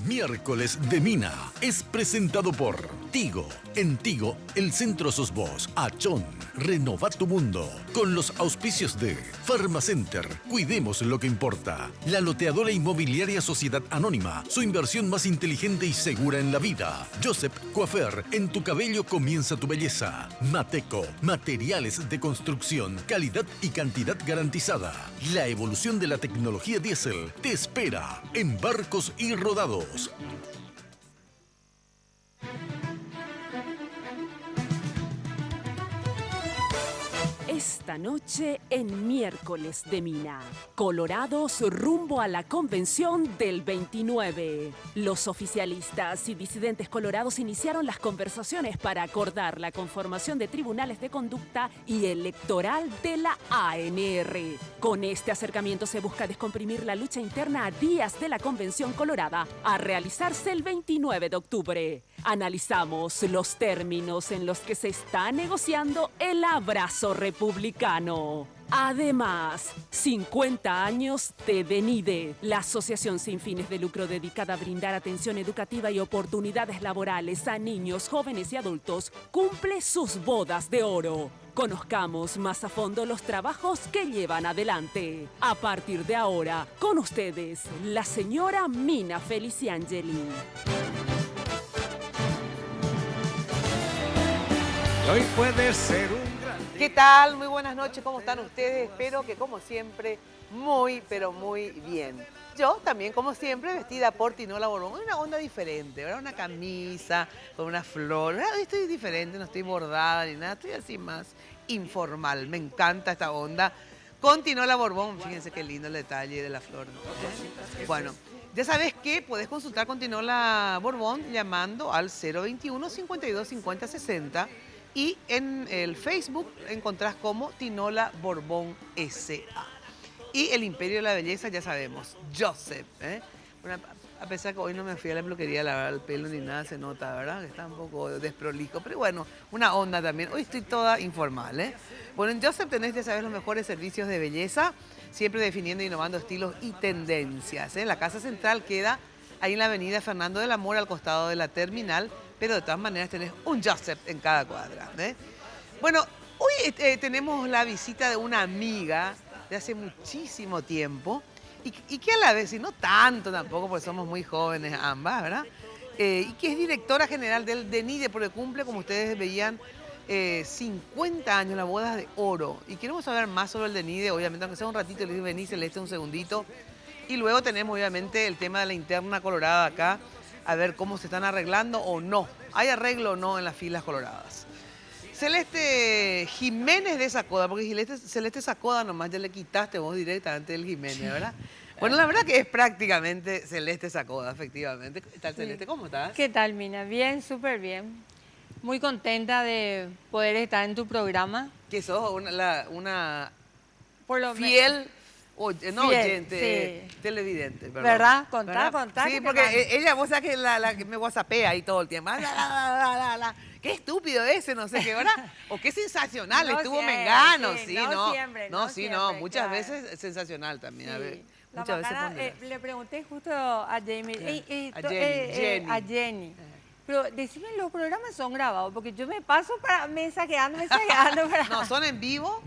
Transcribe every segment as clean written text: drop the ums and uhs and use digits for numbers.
Miércoles de Mina es presentado por Tigo. En Tigo, el centro sos vos. Achón, renova tu mundo. Con los auspicios de Pharmacenter, cuidemos lo que importa. La loteadora inmobiliaria Sociedad Anónima, su inversión más inteligente y segura en la vida. Joseph Coiffeur, en tu cabello comienza tu belleza. Mateco, materiales de construcción, calidad y cantidad garantizada. La evolución de la tecnología diésel te espera en Barcos y Rodados. Esta noche en Miércoles de Mina, Colorados rumbo a la convención del 29. Los oficialistas y disidentes colorados iniciaron las conversaciones para acordar la conformación de tribunales de conducta y electoral de la ANR. Con este acercamiento se busca descomprimir la lucha interna a días de la convención colorada, a realizarse el 29 de octubre. Analizamos los términos en los que se está negociando el abrazo republicano. Además, 50 años de DENIDE, la asociación sin fines de lucro dedicada a brindar atención educativa y oportunidades laborales a niños, jóvenes y adultos, cumple sus bodas de oro. Conozcamos más a fondo los trabajos que llevan adelante. A partir de ahora, con ustedes, la señora Mina Feliciangeli. Hoy puede ser un gran día. ¿Qué tal? Muy buenas noches, ¿cómo están ustedes? Espero que como siempre, muy pero muy bien. Yo también, como siempre, vestida por Tinola Borbón, una onda diferente, ¿verdad? Una camisa con una flor, ¿verdad? Hoy estoy diferente, no estoy bordada ni nada, estoy así más informal. Me encanta esta onda con Tinola Borbón. Fíjense qué lindo el detalle de la flor, ¿eh? Bueno, ya sabes que puedes consultar con Tinola Borbón llamando al 021 52 50 60 y en el Facebook encontrás como Tinola Borbón S.A. Y el Imperio de la Belleza, ya sabemos, Joseph, ¿eh? Bueno, a pesar que hoy no me fui a la peluquería a lavar el pelo ni nada, se nota, ¿verdad? Que está un poco desprolijo, pero bueno, una onda también. Hoy estoy toda informal, ¿eh? Bueno, en Joseph tenés, ya sabes, los mejores servicios de belleza, siempre definiendo e innovando estilos y tendencias, ¿eh? La casa central queda ahí en la avenida Fernando del Amor, al costado de la terminal, pero de todas maneras tenés un Joseph en cada cuadra, ¿eh? Bueno, hoy tenemos la visita de una amiga de hace muchísimo tiempo y que a la vez, y no tanto tampoco, porque somos muy jóvenes ambas, ¿verdad? Y que es directora general del DENIDE, porque cumple, como ustedes veían, 50 años, la boda de oro. Y queremos saber más sobre el DENIDE, obviamente, aunque sea un ratito, les vení, Celeste, un segundito. Y luego tenemos, obviamente, el tema de la interna colorada acá, a ver cómo se están arreglando o no. ¿Hay arreglo o no en las filas coloradas? Celeste Jiménez de Sacoda, porque Celeste Sacoda nomás ya le quitaste vos directamente del Jiménez, ¿verdad? Bueno, la verdad que es prácticamente Celeste Sacoda, efectivamente. ¿Qué tal, Celeste? ¿Cómo estás? ¿Qué tal, Mina? Bien, súper bien. Muy contenta de poder estar en tu programa. Que sos una Por lo fiel... no fiel, oyente, sí. televidente, ¿verdad? ¿Verdad? Contá. Sí, porque ella, vos sabés que la que me whatsappea ahí todo el tiempo. Qué estúpido ese, no sé qué, ¿verdad? O qué sensacional, No estuvo siempre, Mengano, sí, sí, no ¿no? siempre, No, no sí, siempre, no, muchas claro. veces sensacional también, a ver. Sí. La Muchas veces bacana, ponderás. le pregunté justo a Jamie, Jenny. a Jenny. Pero decime, los programas son grabados, porque yo me paso mensajeando para... No, son en vivo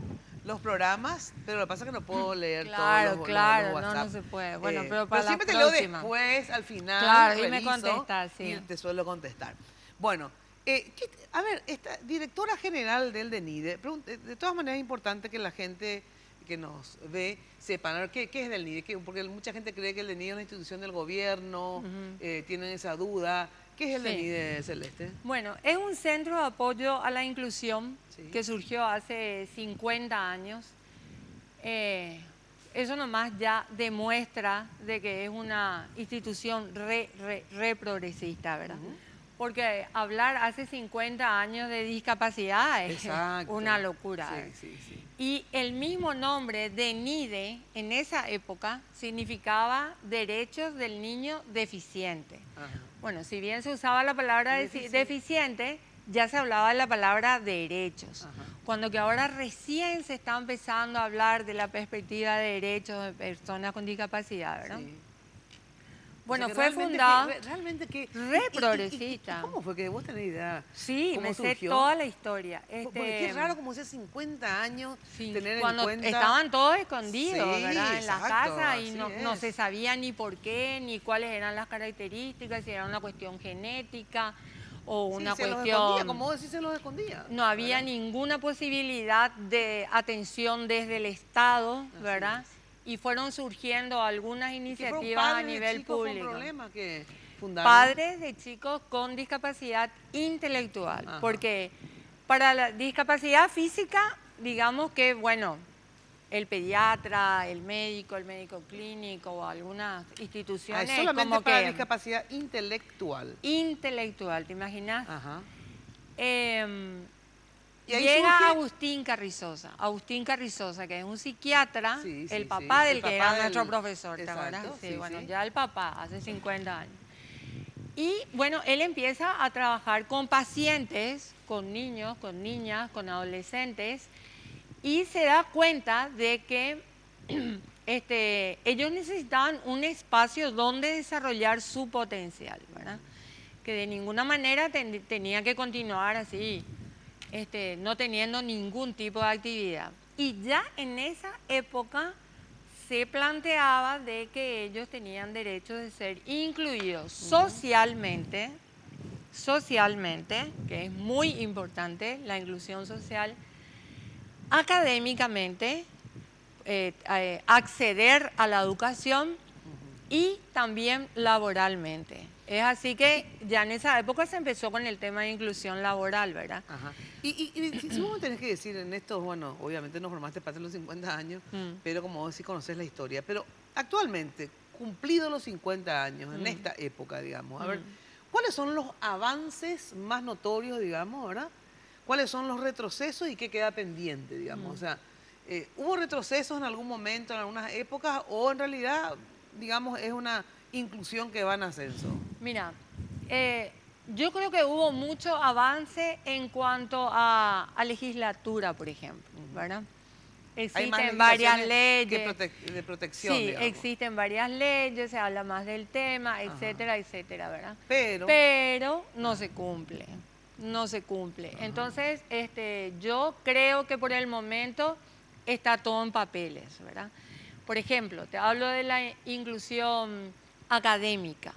los programas, pero lo que pasa es que no puedo leer Claro, todos claro, los WhatsApp. no se puede. Bueno, pero para la siempre te leo próxima. después, al final, Claro, y me reviso, contestas, sí. y te suelo contestar. Bueno, a ver, esta directora general del DENIDE, de todas maneras es importante que la gente que nos ve sepan, a ver, ¿qué es del DENIDE? Porque mucha gente cree que el DENIDE es una institución del gobierno, tienen esa duda. ¿Qué es el DENIDE, Celeste? Bueno, es un centro de apoyo a la inclusión, Sí. que surgió hace 50 años. Eso nomás ya demuestra de que es una institución re progresista, ¿verdad? Porque hablar hace 50 años de discapacidad es Exacto. una locura. Sí. Y el mismo nombre DENIDE en esa época significaba derechos del niño deficiente. Ajá. Bueno, si bien se usaba la palabra deficiente, ya se hablaba de la palabra derechos. Ajá. Cuando que ahora recién se está empezando a hablar de la perspectiva de derechos de personas con discapacidad, ¿verdad? Sí. Bueno, O sea, que fue realmente fundada realmente que... re y progresista. ¿Cómo fue que vos tenés idea? Sí, ¿Cómo me sé surgió? toda la historia. Porque qué raro como hace 50 años Sí, tener en cuando cuenta... estaban todos escondidos, Sí, ¿verdad? En las exacto, casas y así no se es. sabía ni por qué, ni cuáles eran las características, si era una cuestión genética o Sí, una se los escondía, cuestión... como vos decís, se los escondía. No había ¿verdad? ninguna posibilidad de atención desde el Estado, Así ¿verdad? es. Y fueron surgiendo algunas Y que fueron iniciativas a padres de nivel chicos con público. problemas que fundaron. Padres de chicos con discapacidad intelectual, Ajá. porque para la discapacidad física, digamos que, bueno, el pediatra, el médico clínico o algunas instituciones Es solamente como para que discapacidad intelectual. intelectual, ¿te imaginas? Ajá. Y ahí Llega surge... Agustín Carrizosa, que es un psiquiatra, Sí, el sí, papá sí, del el que papá era nuestro del... profesor, ¿te Exacto, acuerdas? Sí, sí, bueno, sí. ya el papá, hace 50 años. Y bueno, él empieza a trabajar con pacientes, con niños, con niñas, con adolescentes, y se da cuenta de que ellos necesitaban un espacio donde desarrollar su potencial, ¿verdad? Que de ninguna manera tenía que continuar así, no teniendo ningún tipo de actividad. Y ya en esa época se planteaba de que ellos tenían derecho de ser incluidos socialmente, que es muy importante la inclusión social, académicamente, acceder a la educación y también laboralmente. Es así que ya en esa época se empezó con el tema de inclusión laboral, ¿verdad? Ajá. Y si vos me tenés que decir en estos, bueno, obviamente no formaste parte de los 50 años, pero como vos sí conocés la historia, pero actualmente, cumplidos los 50 años, en esta época, digamos, a ver, ¿cuáles son los avances más notorios, digamos, verdad? ¿Cuáles son los retrocesos y qué queda pendiente, digamos? O sea, ¿hubo retrocesos en algún momento, en algunas épocas, o en realidad, digamos, es una inclusión que va en ascenso? Mira, yo creo que hubo mucho avance en cuanto a legislatura, por ejemplo, ¿verdad? Hay más Existen varias legislaciones leyes. de protección, Sí, digamos. existen varias leyes, se habla más del tema, etcétera, etcétera, ¿verdad? Pero no se cumple, no se cumple. Entonces, yo creo que por el momento está todo en papeles, ¿verdad? Por ejemplo, te hablo de la inclusión académica.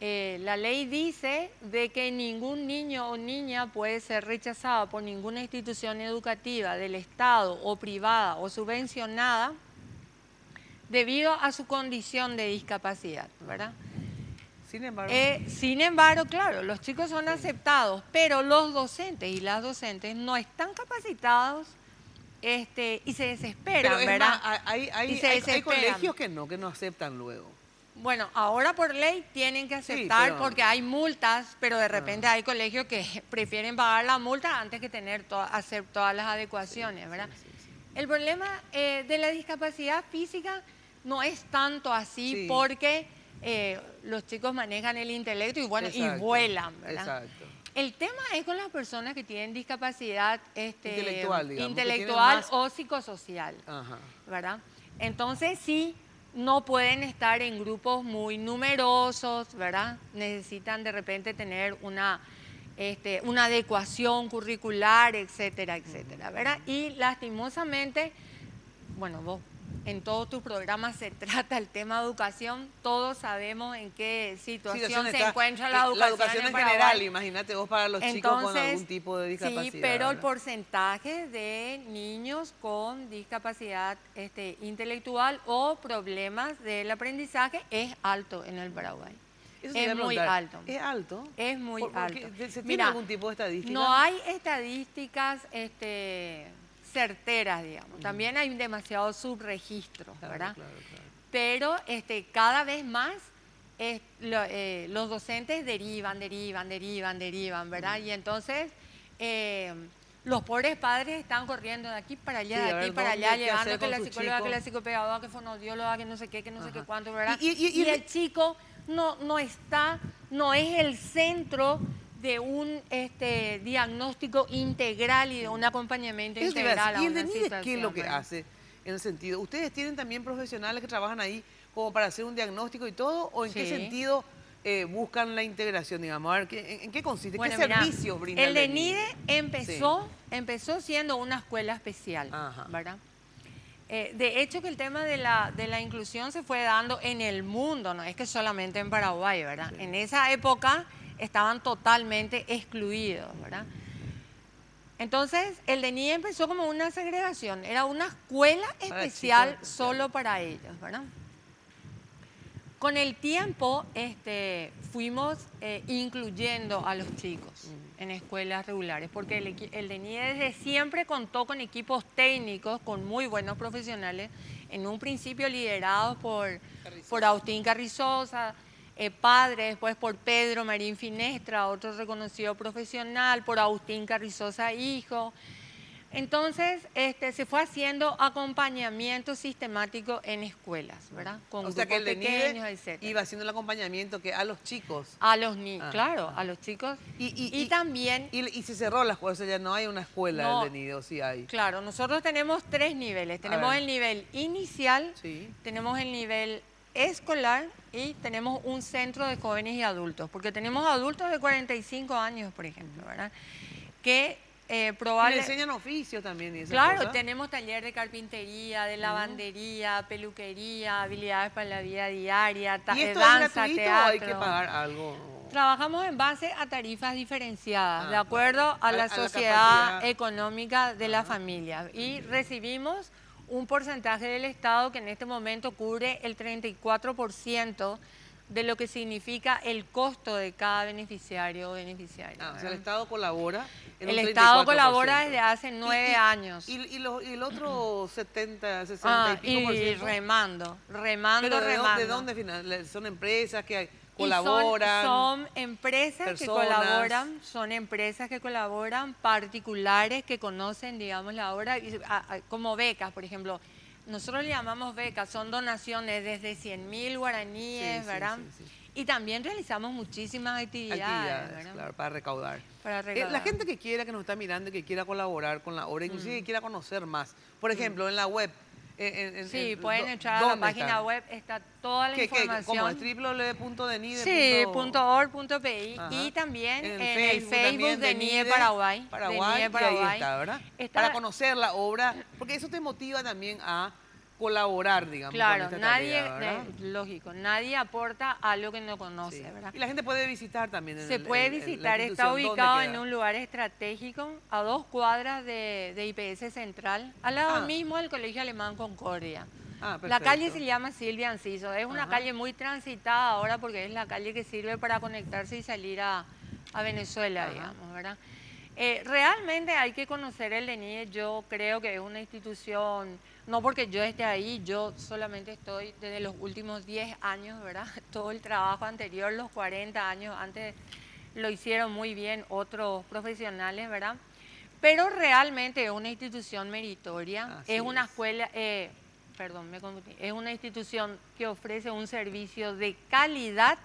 La ley dice de que ningún niño o niña puede ser rechazado por ninguna institución educativa del Estado o privada o subvencionada debido a su condición de discapacidad, ¿verdad? Sin embargo, Claro, los chicos son aceptados, pero los docentes y las docentes no están capacitados y se desesperan, pero es ¿verdad? más, hay colegios que no aceptan luego. Bueno, ahora por ley tienen que aceptar pero- porque hay multas, pero de repente hay colegios que prefieren pagar la multa antes que hacer todas las adecuaciones, ¿verdad? El problema de la discapacidad física no es tanto así porque los chicos manejan el intelecto y bueno, y Exacto, vuelan, ¿verdad? Exacto. El tema es con las personas que tienen discapacidad Intelectual, digamos, que intelectual tienen más- o psicosocial, Ajá. ¿verdad? Entonces sí, no pueden estar en grupos muy numerosos, ¿verdad? Necesitan de repente tener una adecuación curricular, etcétera, etcétera, ¿verdad? Y lastimosamente, bueno, vos en todos tus programas se trata el tema de educación, todos sabemos en qué situación se encuentra la educación en Paraguay. general, imagínate vos para los chicos con Entonces, algún tipo de discapacidad. sí, pero el ¿verdad? porcentaje de niños con discapacidad intelectual o problemas del aprendizaje es alto en el Paraguay. Eso te iba a Es muy preguntar. alto. ¿Es alto? Es muy Porque alto. ¿Se tiene Mira, algún tipo de estadística? no hay estadísticas certeras, digamos. También hay demasiado subregistro, ¿verdad? Claro. Pero cada vez más los docentes derivan, ¿verdad? Y entonces los pobres padres están corriendo de aquí para allá, Sí, de a aquí ver, para ¿dónde allá, qué llevando hacer que con la su psicóloga, chico? que la psicopedagoga, que fonoaudióloga, que no sé qué, que no sé qué cuánto, ¿verdad? Y el chico no es el centro de un diagnóstico integral y de un acompañamiento integral a ¿Y el una DENIDES situación. qué es lo que ¿verdad? hace en el sentido? Ustedes tienen también profesionales que trabajan ahí como para hacer un diagnóstico y todo? ¿O en qué Sí. sentido buscan la integración, digamos? A ver, ¿en qué consiste? Bueno, ¿Qué mira, servicios brinda el DENIDE? DENIDE empezó siendo una escuela especial, Ajá. ¿verdad? De hecho, que el tema de la inclusión se fue dando en el mundo, no es que solamente en Paraguay, ¿verdad? Sí. En esa época estaban totalmente excluidos, ¿verdad? Entonces, el DENIDE empezó como una segregación, era una escuela Para especial chicos solo para ellos, ¿verdad? Con el tiempo fuimos incluyendo a los chicos en escuelas regulares, porque el DENIDE desde siempre contó con equipos técnicos, con muy buenos profesionales, en un principio liderados por Agustín Carrizosa, padre, después por Pedro Marín Finestra, otro reconocido profesional, por Agustín Carrizosa, hijo. Entonces, se fue haciendo acompañamiento sistemático en escuelas, ¿verdad? Con O sea que grupos el pequeños, DENIDE etc. iba haciendo el acompañamiento que a los chicos. A los niños, Ah, claro, ah. a los chicos. Y Y también, y se cerró la escuela, o sea, ya no hay una escuela No. del DENIDE, ¿o sí hay? claro, nosotros tenemos 3 niveles. Tenemos ver. el nivel inicial, Sí. tenemos el nivel escolar y tenemos un centro de jóvenes y adultos, porque tenemos adultos de 45 años, por ejemplo, ¿verdad? Que Y le probablemente... enseñan oficios también y esas Claro, cosas. tenemos taller de carpintería, de lavandería, peluquería, habilidades para la vida diaria, ¿Y esto danza, es gratuito teatro. o hay que pagar algo? Trabajamos en base a tarifas diferenciadas, Ah, de acuerdo claro. a la A la sociedad capacidad. económica de la familia. Y recibimos un porcentaje del Estado que en este momento cubre el 34% de lo que significa el costo de cada beneficiario o beneficiaria. Ah, o sea, el ¿verdad? Estado colabora en El un Estado 34%. colabora desde hace 9 años. Y el otro 70, 60 y pico por Y ciento. remando, ¿Pero remando. de dónde son empresas que Y colaboran? son empresas personas. son empresas que colaboran, particulares que conocen, digamos, la obra, como becas, por ejemplo. Nosotros le llamamos becas, son donaciones desde 100.000 guaraníes, Sí, sí, ¿verdad? sí, sí. Y también realizamos muchísimas actividades, ¿verdad? Claro, para recaudar. Para recaudar. La gente que quiera, que nos está mirando y que quiera colaborar con la obra, inclusive que quiera conocer más. Por ejemplo, en la web. Sí, pueden entrar a la página web, está toda la información. ¿Cómo es? www.denide. Sí, .org.pi Ajá. y también En en el el Facebook Facebook también, de DENIDE NIE Paraguay. Paraguay, DENIE y ahí está, ¿verdad? Está- Para conocer la obra, porque eso te motiva también a colaborar, digamos, Claro, con esta nadie, tarea, ¿verdad? lógico, nadie aporta algo que no conoce, Sí. ¿verdad? Y la gente puede visitar también. Se puede visitar, está ubicado en un lugar estratégico, a 2 cuadras de IPS Central, al lado mismo del Colegio Alemán Concordia. La calle se llama Silvia Anciso, es una calle muy transitada ahora porque es la calle que sirve para conectarse y salir a Venezuela, digamos, ¿verdad? Realmente hay que conocer el DENIDE, yo creo que es una institución, no porque yo esté ahí, yo solamente estoy desde los últimos 10 años, ¿verdad? Todo el trabajo anterior, los 40 años antes, lo hicieron muy bien otros profesionales, ¿verdad? Pero realmente es una institución meritoria, Así es una es. escuela, perdón, me confundí, es una institución que ofrece un servicio de calidad,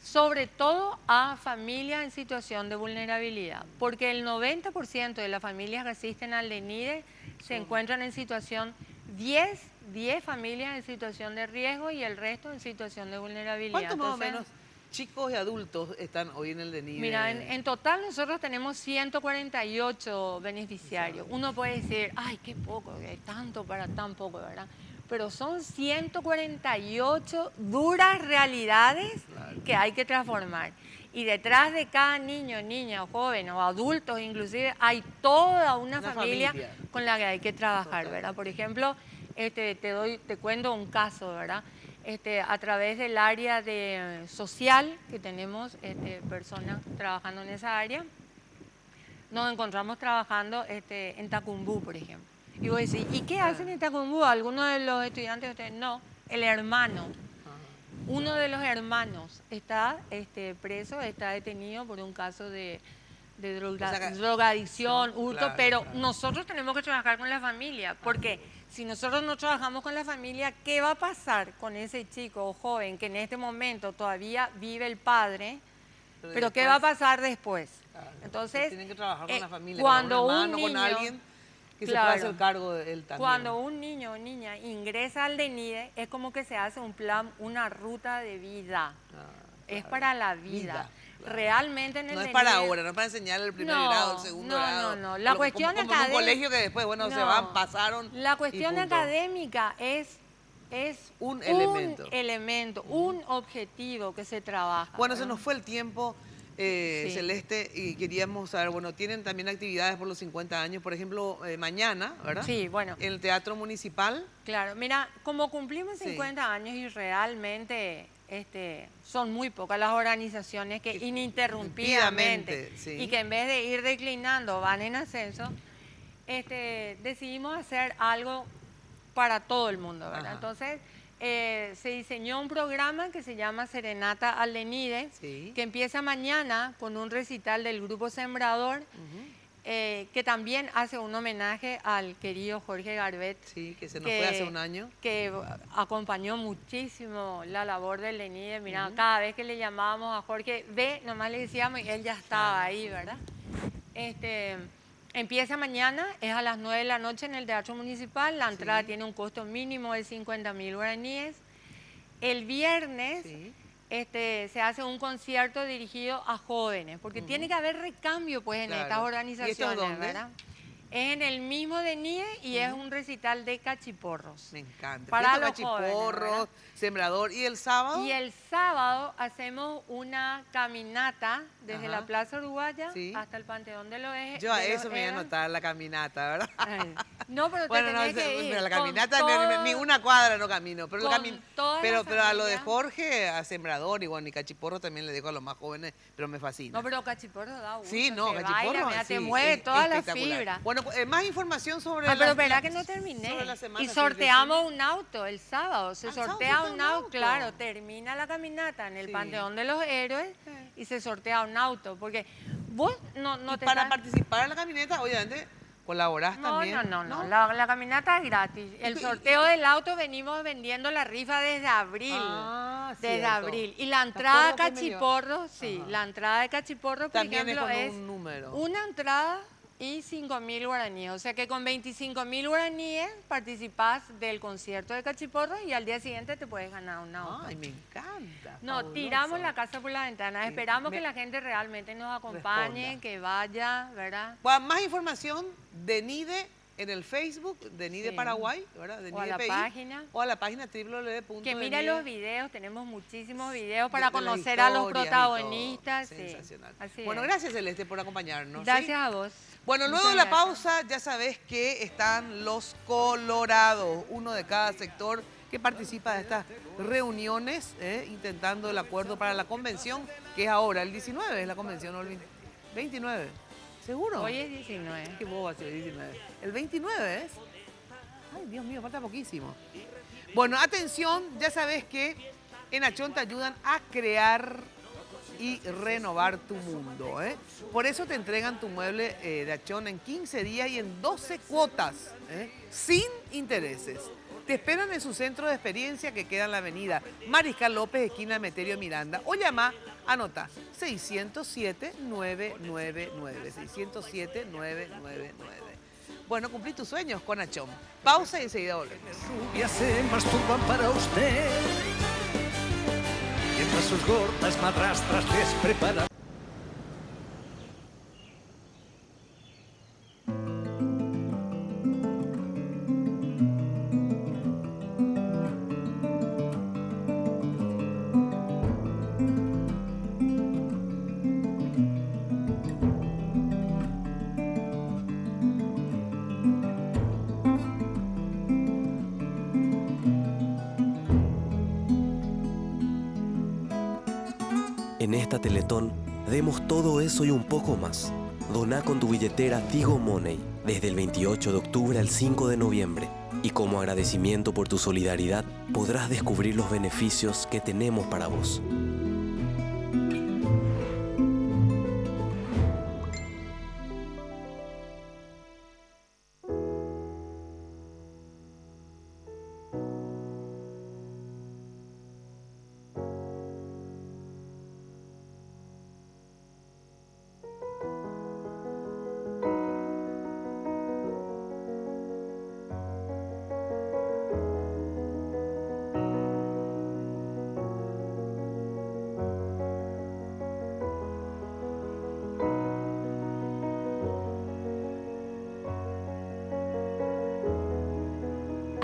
sobre todo a familias en situación de vulnerabilidad, porque el 90% de las familias que asisten al DENIDE se encuentran en situación, 10 familias en situación de riesgo y el resto en situación de vulnerabilidad. ¿Cuántos más o Entonces, menos chicos y adultos están hoy en el DENIDE? mira, en total nosotros tenemos 148 beneficiarios. Uno puede decir, ay, qué poco, es tanto para tan poco, ¿verdad? Pero son 148 duras realidades que hay que transformar. Y detrás de cada niño, niña, joven o adultos inclusive, hay toda una familia con la que hay que trabajar, ¿verdad? Por ejemplo, te cuento un caso, ¿verdad? A través del área de social, que tenemos personas trabajando en esa área, nos encontramos trabajando en Tacumbú, por ejemplo. Y vos decís, ¿y qué hacen en Tacumbú? ¿Algunos de los estudiantes de ustedes? No, el hermano. Uno de los hermanos está preso, está detenido por un caso de drogadicción, hurto, claro, pero claro. nosotros tenemos que trabajar con la familia, porque si nosotros no trabajamos con la familia, ¿qué va a pasar con ese chico o joven que en este momento todavía vive el padre? Pero ¿qué va a pasar después? Claro. Entonces, tienen que trabajar con la familia, cuando con un un hermano, con niño- alguien que se pueda hacer cargo de él también. Cuando un niño o niña ingresa al DENIDE, es como que se hace un plan, una ruta de vida. Es para la vida. Claro. Realmente en el DENIDE... No es para ahora, no es para enseñar el primer grado, el segundo grado. No. La cuestión académica... Como en un colegio que después, bueno, se van, pasaron. La cuestión académica es un elemento, un objetivo que se trabaja. Bueno, se nos fue el tiempo, Celeste, y queríamos saber, bueno, tienen también actividades por los 50 años, por ejemplo, mañana, ¿verdad? Sí, bueno. En el Teatro Municipal. Claro, mira, como cumplimos 50 años y realmente son muy pocas las organizaciones que ininterrumpidamente y que en vez de ir declinando van en ascenso, decidimos hacer algo para todo el mundo, ¿verdad? Ajá. Entonces, se diseñó un programa que se llama Serenata al DENIDE, que empieza mañana con un recital del Grupo Sembrador, que también hace un homenaje al querido Jorge Garbet. Sí, que se nos fue hace un año. Que acompañó muchísimo la labor del DENIDE. Mira, cada vez que le llamábamos a Jorge, nomás le decíamos y él ya estaba ahí, ¿verdad? Empieza mañana, es a las 9 de la noche en el Teatro Municipal. La entrada tiene un costo mínimo de 50.000 guaraníes. El viernes se hace un concierto dirigido a jóvenes, porque tiene que haber recambio pues en estas organizaciones. ¿Y esto dónde? ¿Verdad? Es en el mismo DENIDE y es un recital de cachiporros. Me encanta. Para los cachiporros, jóvenes, Sembrador. ¿Y el sábado? Y el sábado hacemos una caminata desde la Plaza Uruguaya hasta el Panteón de los Ejes. Yo a eso me voy a anotar, la caminata, ¿verdad? No, pero te tenés que ir. La caminata, ni una cuadra no camino. Pero, pero a lo de Jorge, a Sembrador y bueno, y cachiporro también le dejo a los más jóvenes, pero me fascina. No, pero cachiporro da gusto. Sí, no, cachiporro. Te mueve toda la fibra. Bueno, más información sobre pero verá que no terminé. Y sorteamos un auto el sábado. Se sortea un auto, claro. Termina la caminata en el Panteón de los Héroes y se sortea un auto. Porque vos no te... Para participar en la caminata, obviamente, colaborás también. No. La caminata es gratis. El sorteo del auto venimos vendiendo la rifa desde abril. Desde abril. Y la entrada a Cachiporro, la entrada de Cachiporro, por ejemplo, es un número. Una entrada y 5.000 guaraníes. O sea que con 25.000 guaraníes participás del concierto de Cachiporro y al día siguiente te puedes ganar un auto. Ay, me encanta. No, fabuloso. Tiramos la casa por la ventana. Esperamos que la gente realmente nos acompañe, que vaya, ¿verdad? Bueno, más información, DENIDE en el Facebook, DENIDE Paraguay, ¿verdad? DENIDE o a la PI, página. O a la página www. Que mire los videos, tenemos muchísimos videos para conocer a los protagonistas. Sensacional. Bueno, gracias Celeste por acompañarnos. Gracias a vos. Bueno, luego de la pausa ya sabés que están los colorados, uno de cada sector que participa de estas reuniones, intentando el acuerdo para la convención, que es ahora, el 19 es la convención, o el 29. ¿Seguro? Hoy es 19. Qué boba, el 19. ¿El 29 es? Ay, Dios mío, falta poquísimo. Bueno, atención, ya sabes que en Achón te ayudan a crear y renovar tu mundo. Por eso te entregan tu mueble de Achón en 15 días y en 12 cuotas, sin intereses. Te esperan en su centro de experiencia que queda en la avenida Mariscal López, esquina Meterio Miranda. O llama, anota, 607-999. 607-999. Bueno, cumplí tus sueños con Achón. Pausa y enseguida volvemos. Rubias se masturban para usted, mientras sus gordas madrastras les preparan. En esta Teletón, demos todo eso y un poco más. Doná con tu billetera Tigo Money desde el 28 de octubre al 5 de noviembre. Y como agradecimiento por tu solidaridad, podrás descubrir los beneficios que tenemos para vos.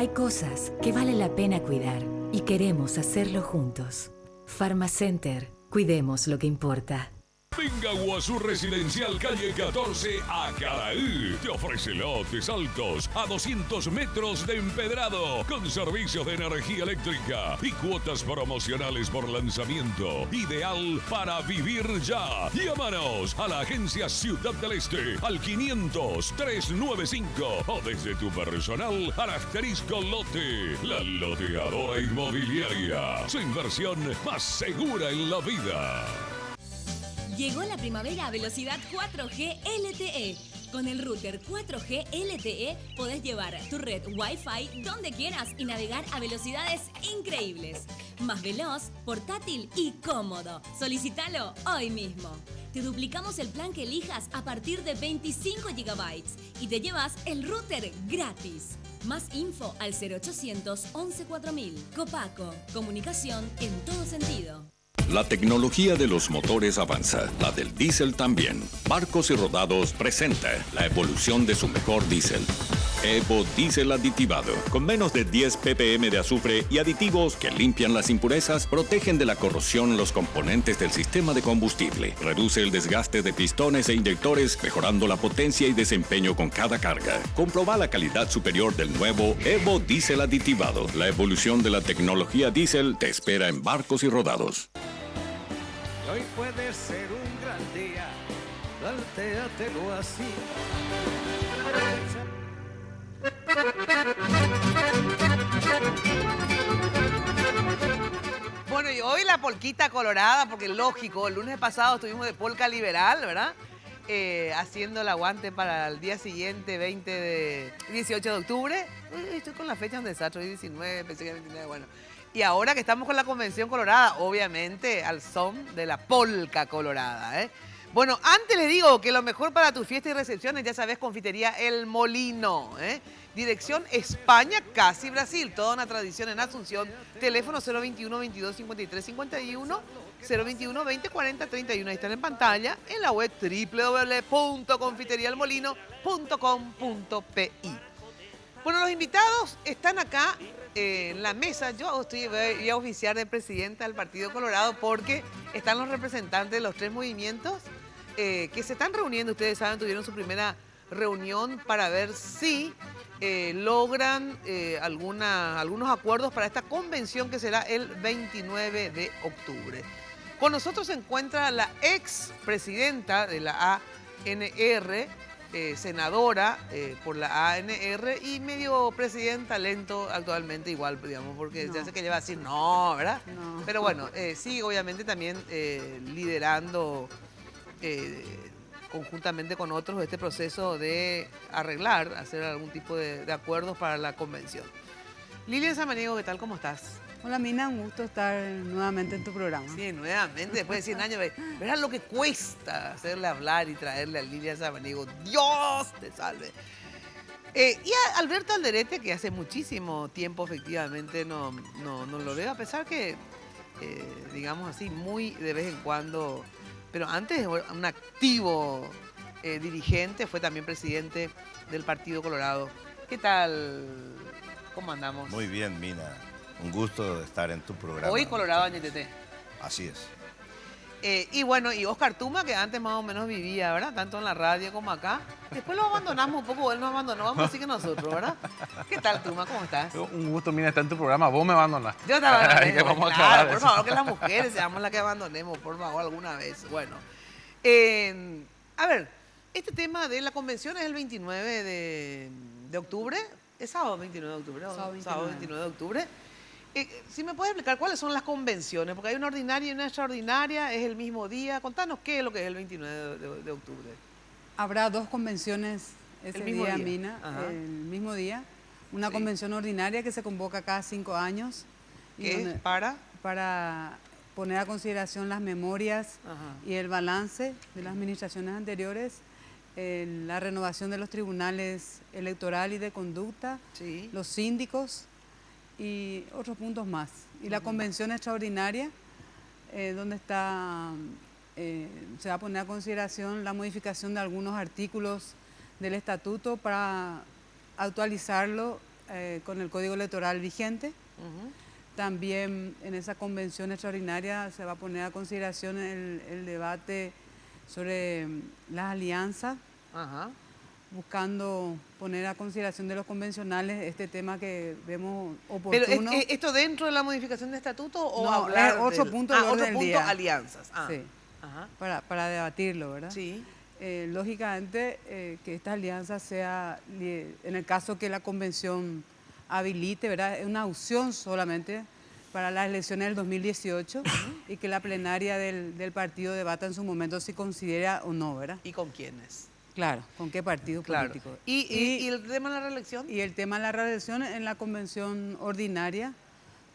Hay cosas que vale la pena cuidar y queremos hacerlo juntos. Pharmacenter, cuidemos lo que importa. Venga Guazú Residencial Calle 14 a Caraí. Te ofrece lotes altos a 200 metros de empedrado con servicios de energía eléctrica y cuotas promocionales por lanzamiento. Ideal para vivir ya. Llámanos a la agencia Ciudad del Este al 500-395 o desde tu personal al asterisco lote. La loteadora inmobiliaria. Su inversión más segura en la vida. Llegó la primavera a velocidad 4G LTE. Con el router 4G LTE podés llevar tu red Wi-Fi donde quieras y navegar a velocidades increíbles. Más veloz, portátil y cómodo. Solicítalo hoy mismo. Te duplicamos el plan que elijas a partir de 25 GB y te llevas el router gratis. Más info al 0800 11 4000. Copaco, comunicación en todo sentido. La tecnología de los motores avanza, la del diésel también. Barcos y Rodados presenta la evolución de su mejor diésel. Evo Diésel aditivado, con menos de 10 ppm de azufre y aditivos que limpian las impurezas, protegen de la corrosión los componentes del sistema de combustible, reduce el desgaste de pistones e inyectores, mejorando la potencia y desempeño con cada carga. Comproba la calidad superior del nuevo Evo Diésel aditivado. La evolución de la tecnología diésel te espera en Barcos y Rodados. Hoy puede ser un gran día, plantéatelo así. Bueno, y hoy la polquita colorada, porque lógico, el lunes pasado estuvimos de polca liberal, ¿verdad? Haciendo el aguante para el día siguiente, 18 de octubre. Uy, estoy con la fecha donde está, hoy 19, pensé que era 29, bueno. Y ahora que estamos con la Convención Colorada, obviamente al son de la polca colorada, ¿eh? Bueno, antes les digo que lo mejor para tu fiesta y recepciones, ya sabes, Confitería El Molino, ¿eh? Dirección España, casi Brasil. Toda una tradición en Asunción. Teléfono 021 22 53 51, 021 20 40 31. Ahí están en pantalla. En la web www.confiterialmolino.com.pi. Bueno, los invitados están acá en la mesa. Yo voy a oficiar de presidenta del Partido Colorado porque están los representantes de los tres movimientos que se están reuniendo. Ustedes saben, tuvieron su primera reunión para ver si logran algunos acuerdos para esta convención que será el 29 de octubre. Con nosotros se encuentra la ex presidenta de la ANR, senadora por la ANR y medio presidenta lento actualmente igual, digamos, porque ya sé que ella va a decir no, ¿verdad? No. Pero bueno, sigue obviamente también liderando conjuntamente con otros este proceso de arreglar, hacer algún tipo de acuerdos para la convención. Lilian Samaniego, ¿qué tal? ¿Cómo estás? Hola Mina, un gusto estar nuevamente en tu programa. Sí, nuevamente, después de 100 años. Verás lo que cuesta hacerle hablar y traerle a Lilian Samaniego. ¡Dios te salve! Y a Alberto Alderete, que hace muchísimo tiempo efectivamente no lo veo, a pesar que, digamos así, muy de vez en cuando, pero antes un activo dirigente, fue también presidente del Partido Colorado. ¿Qué tal? ¿Cómo andamos? Muy bien, Mina. Un gusto estar en tu programa. Hoy Colorado NTT. Así es. Y bueno, y Oscar Tuma, que antes más o menos vivía, ¿verdad? Tanto en la radio como acá. Después lo abandonamos un poco, él nos abandonó, vamos así que nosotros, ¿verdad? ¿Qué tal, Tuma? ¿Cómo estás? Un gusto, Mina, estar en tu programa. Vos me abandonaste. Yo te abandoné. Que vamos claro, a por favor, que las mujeres seamos las que abandonemos, por favor, alguna vez. Bueno, a ver, este tema de la convención es el 29 de octubre. ¿Es sábado 29 de octubre? Sábado 29 de octubre. Si me puedes explicar cuáles son las convenciones, porque hay una ordinaria y una extraordinaria, es el mismo día. Contanos qué es lo que es el 29 de octubre. Habrá dos convenciones ese día, Mina, Ajá. el mismo día. Una convención ordinaria que se convoca cada 5 años. ¿Qué? Para poner a consideración las memorias y el balance de las administraciones anteriores, la renovación de los tribunales electoral y de conducta, los síndicos y otros puntos más. Y la convención extraordinaria, donde se va a poner a consideración la modificación de algunos artículos del estatuto para actualizarlo con el Código Electoral vigente. También en esa convención extraordinaria se va a poner a consideración el debate sobre las alianzas, buscando poner a consideración de los convencionales este tema que vemos oportuno. ¿Pero esto dentro de la modificación de estatuto o no, hablar es otro punto del orden del día. Alianzas. Sí, para debatirlo, ¿verdad? Sí. Lógicamente que esta alianza sea, en el caso que la convención habilite, ¿verdad? Es una opción solamente para las elecciones del 2018 y que la plenaria del partido debata en su momento si considera o no, ¿verdad? ¿Y con quiénes? Claro, ¿con qué partido político? ¿Y el tema de la reelección? Y el tema de la reelección en la convención ordinaria.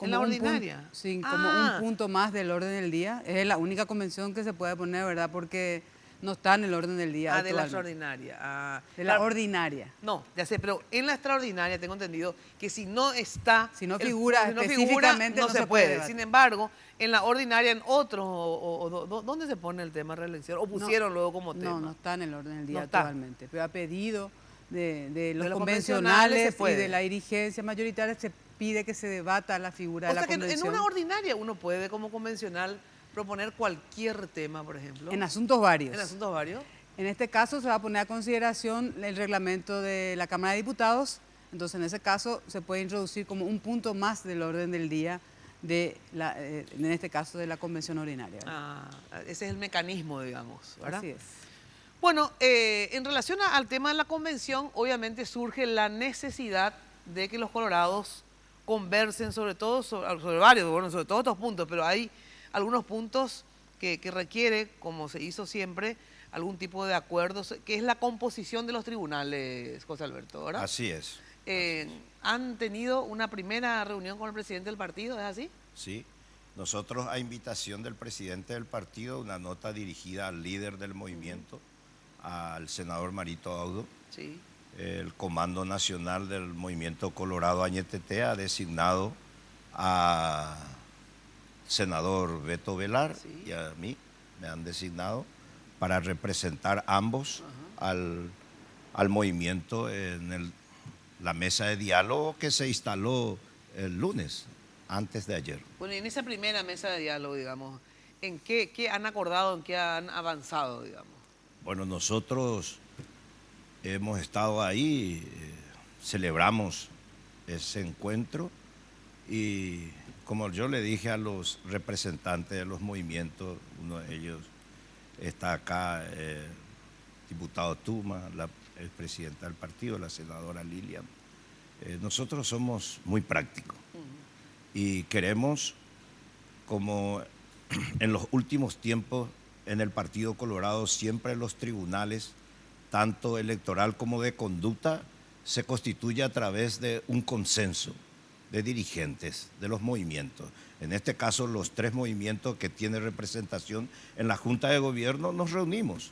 ¿En la ordinaria? Sí, como un punto más del orden del día. Es la única convención que se puede poner, ¿verdad? Porque no está en el orden del día. De la extraordinaria. De la ordinaria. No, ya sé, pero en la extraordinaria tengo entendido que si no está... Si no figura específicamente no se puede. Sin embargo, en la ordinaria, en otros, ¿dónde se pone el tema de reelección? ¿O pusieron luego como tema? No está en el orden del día no actualmente. Pero a pedido de los convencionales y de la dirigencia mayoritaria se pide que se debata la figura de la convención. O sea que en una ordinaria uno puede como convencional proponer cualquier tema, por ejemplo. En asuntos varios. En asuntos varios. En este caso se va a poner a consideración el reglamento de la Cámara de Diputados, entonces en ese caso se puede introducir como un punto más del orden del día, en este caso de la convención ordinaria. Ese es el mecanismo, digamos, ¿verdad? Así es. Bueno, en relación al tema de la convención, obviamente surge la necesidad de que los colorados conversen sobre todos estos puntos, pero hay algunos puntos que requiere, como se hizo siempre, algún tipo de acuerdos, que es la composición de los tribunales, José Alberto, ¿verdad? Así es. ¿Han tenido una primera reunión con el presidente del partido, es así? Sí. Nosotros, a invitación del presidente del partido, una nota dirigida al líder del movimiento, al senador Marito Audo, sí. El Comando Nacional del Movimiento Colorado Añetete ha designado a senador Beto Velar y a mí me han designado para representar ambos al movimiento en la mesa de diálogo que se instaló el lunes, antes de ayer. Bueno, y en esa primera mesa de diálogo, digamos, ¿en qué han acordado, en qué han avanzado, digamos? Bueno, nosotros hemos estado ahí, celebramos ese encuentro y como yo le dije a los representantes de los movimientos, uno de ellos está acá, diputado Tuma, el presidente del partido, la senadora Lilian. Nosotros somos muy prácticos y queremos, como en los últimos tiempos en el Partido Colorado, siempre los tribunales, tanto electoral como de conducta, se constituye a través de un consenso de dirigentes de los movimientos. En este caso, los 3 movimientos que tienen representación en la Junta de Gobierno nos reunimos.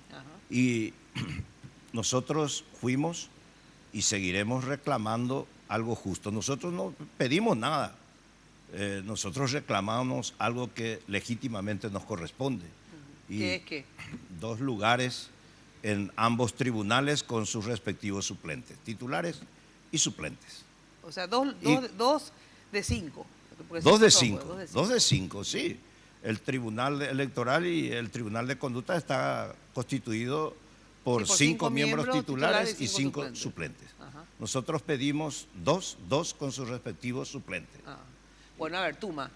Y nosotros fuimos y seguiremos reclamando algo justo. Nosotros no pedimos nada. Nosotros reclamamos algo que legítimamente nos corresponde. ¿Qué es qué? 2 lugares en ambos tribunales con sus respectivos suplentes, titulares y suplentes. O sea, dos de 5. 2 de 5, 2 de 5, sí. El Tribunal Electoral y el Tribunal de Conducta está constituido por 5 miembros titulares y 5 suplentes. Nosotros pedimos 2 con sus respectivos suplentes. Bueno, a ver, Tuma,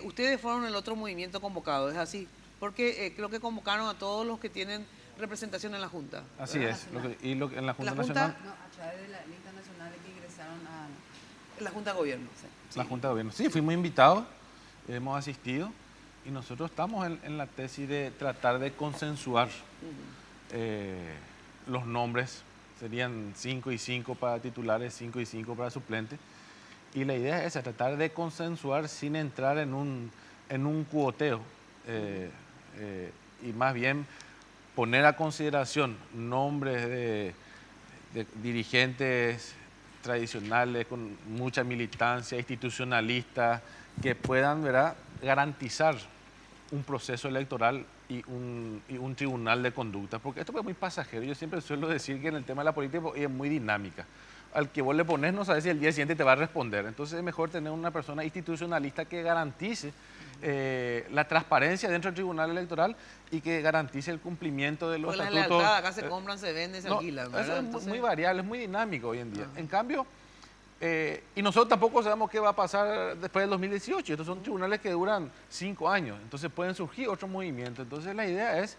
ustedes fueron el otro movimiento convocado, ¿es así? Porque creo que convocaron a todos los que tienen representación en la Junta. Así es. En la Junta Nacional. No, a través de la lista nacional que ingresaron a la Junta de Gobierno. La Junta de Gobierno. Sí, fuimos invitados, hemos asistido y nosotros estamos en la tesis de tratar de consensuar los nombres. Serían 5 y 5 para titulares, 5 y 5 para suplentes. Y la idea es esa, tratar de consensuar sin entrar en un cuoteo. Y más bien poner a consideración nombres de dirigentes tradicionales con mucha militancia, institucionalistas, que puedan, ¿verdad?, garantizar un proceso electoral y un tribunal de conducta, porque esto es muy pasajero. Yo siempre suelo decir que en el tema de la política es muy dinámica. al que vos le pones no sabes si el día siguiente te va a responder. Entonces es mejor tener una persona institucionalista que garantice la transparencia dentro del Tribunal Electoral y que garantice el cumplimiento de los Pues estatutos. la lealtad, acá se compran, se venden, se alquilan, ¿verdad? Eso es Entonces, muy variable, es muy dinámico hoy en día. En cambio, y nosotros tampoco sabemos qué va a pasar después del 2018. Estos son tribunales que duran 5 años, entonces pueden surgir otros movimientos. Entonces la idea es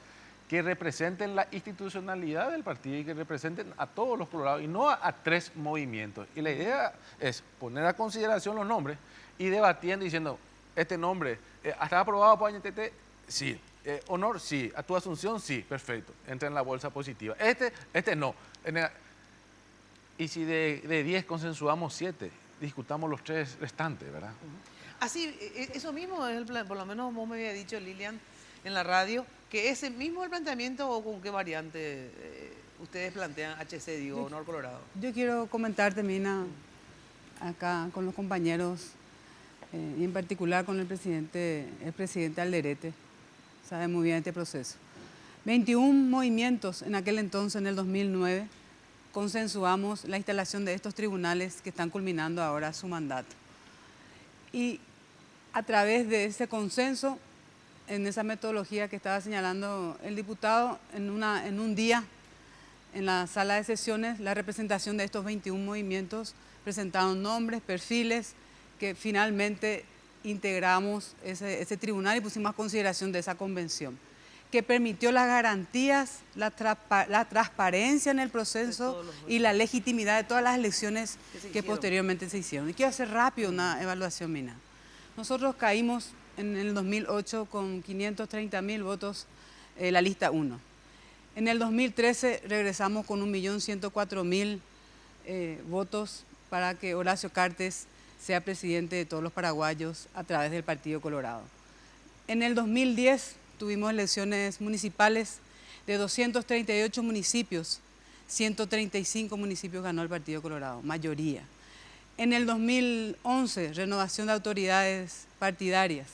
que representen la institucionalidad del partido y que representen a todos los colorados y no a 3 movimientos. Y la idea es poner a consideración los nombres y debatiendo diciendo, este nombre, ¿está aprobado por AñTT? Sí. ¿Honor? Sí. ¿A tu asunción? Sí. Perfecto. Entra en la bolsa positiva. Este no. Y si de 10 consensuamos 7, discutamos los 3 restantes, ¿verdad? Así, eso mismo es el plan, por lo menos vos me había dicho, Lilian, en la radio, que ese mismo el planteamiento o con qué variante ustedes plantean HC, digo, Honor Colorado. Yo quiero comentarte, Mina, acá con los compañeros, y en particular con el presidente Alderete, sabe muy bien este proceso. 21 movimientos en aquel entonces, en el 2009, consensuamos la instalación de estos tribunales que están culminando ahora su mandato. Y a través de ese consenso, en esa metodología que estaba señalando el diputado, en un día, en la sala de sesiones, la representación de estos 21 movimientos presentaron nombres, perfiles, que finalmente integramos ese tribunal y pusimos a consideración de esa convención, que permitió las garantías, la transparencia en el proceso y la legitimidad de todas las elecciones que posteriormente se hicieron. Y quiero hacer rápido una evaluación, Mina. Nosotros caímos en el 2008 con 530.000 votos la lista 1. En el 2013 regresamos con 1.104.000 votos para que Horacio Cartes sea presidente de todos los paraguayos a través del Partido Colorado. En el 2010 tuvimos elecciones municipales de 238 municipios, 135 municipios ganó el Partido Colorado, mayoría. En el 2011, renovación de autoridades partidarias.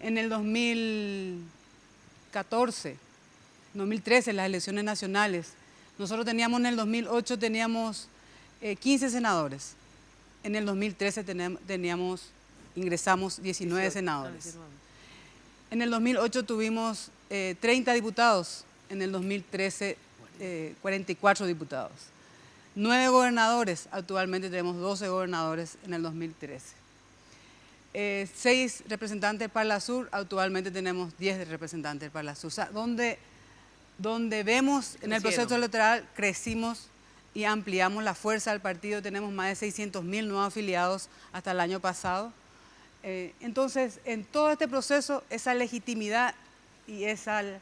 En el 2013, las elecciones nacionales. Nosotros teníamos en el 2008 15 senadores. En el 2013 ingresamos 19 senadores. En el 2008 tuvimos 30 diputados, en el 2013 44 diputados. 9 gobernadores, actualmente tenemos 12 gobernadores en el 2013. 6 representantes del Parla Sur, actualmente tenemos 10 representantes del Parla Sur. O sea, donde vemos en el proceso electoral crecimos y ampliamos la fuerza del partido, tenemos más de 600.000 nuevos afiliados hasta el año pasado. Entonces, en todo este proceso, esa legitimidad y esa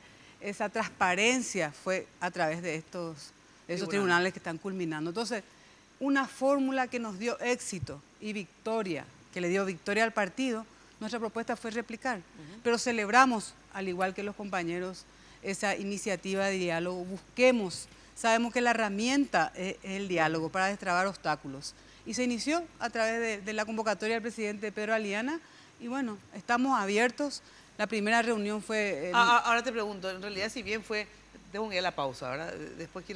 transparencia fue a través de esos tribunales que están culminando. Entonces, una fórmula que nos dio éxito y victoria, que le dio victoria al partido, nuestra propuesta fue replicar. Pero celebramos, al igual que los compañeros, esa iniciativa de diálogo. Busquemos, sabemos que la herramienta es el diálogo para destrabar obstáculos. Y se inició a través de la convocatoria del presidente Pedro Aliana. Y bueno, estamos abiertos. La primera reunión fue... Ahora te pregunto, en realidad si bien fue... Tengo que ir a la pausa, ¿verdad? Después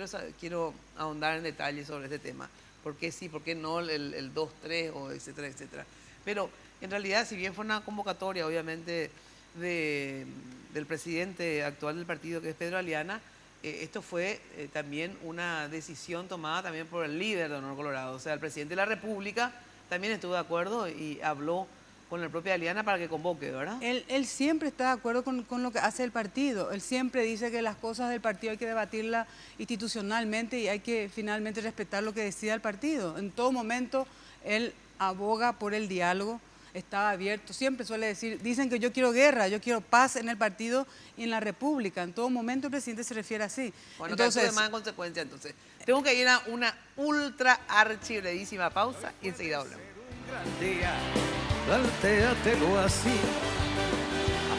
quiero ahondar en detalle sobre este tema. ¿Por qué sí, por qué no el 2-3 o etcétera, etcétera? Pero en realidad, si bien fue una convocatoria, obviamente, del presidente actual del partido, que es Pedro Aliana, esto fue también una decisión tomada también por el líder de Honor Colorado. O sea, el presidente de la República también estuvo de acuerdo y habló con la propia Aliana para que convoque, ¿verdad? Él siempre está de acuerdo con lo que hace el partido. Él siempre dice que las cosas del partido hay que debatirlas institucionalmente y hay que finalmente respetar lo que decida el partido. En todo momento él aboga por el diálogo, estaba abierto. Siempre suele decir, dicen que yo quiero guerra, yo quiero paz en el partido y en la República. En todo momento el presidente se refiere así. Bueno, entonces, más en consecuencia, entonces. Tengo que ir a una ultra archi brevísima pausa y enseguida volvemos. Plantéatelo así,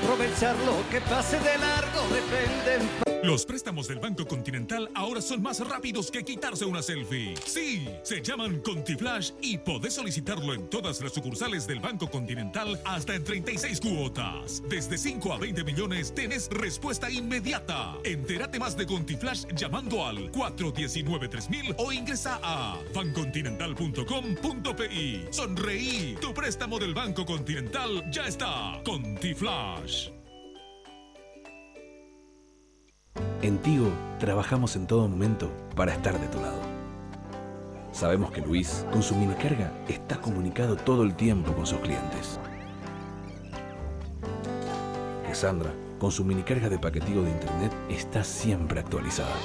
aprovechar lo que pase de largo depende. Los préstamos del Banco Continental ahora son más rápidos que quitarse una selfie. Sí, se llaman ContiFlash y podés solicitarlo en todas las sucursales del Banco Continental hasta en 36 cuotas. Desde 5 a 20 millones tenés respuesta inmediata. Entérate más de ContiFlash llamando al 419-3000 o ingresa a bancontinental.com.pi. Sonreí, tu préstamo del Banco Continental ya está. ContiFlash. En Tigo trabajamos en todo momento para estar de tu lado. Sabemos que Luis, con su minicarga, está comunicado todo el tiempo con sus clientes. Que Sandra, con su minicarga de paqueteo de internet, está siempre actualizada.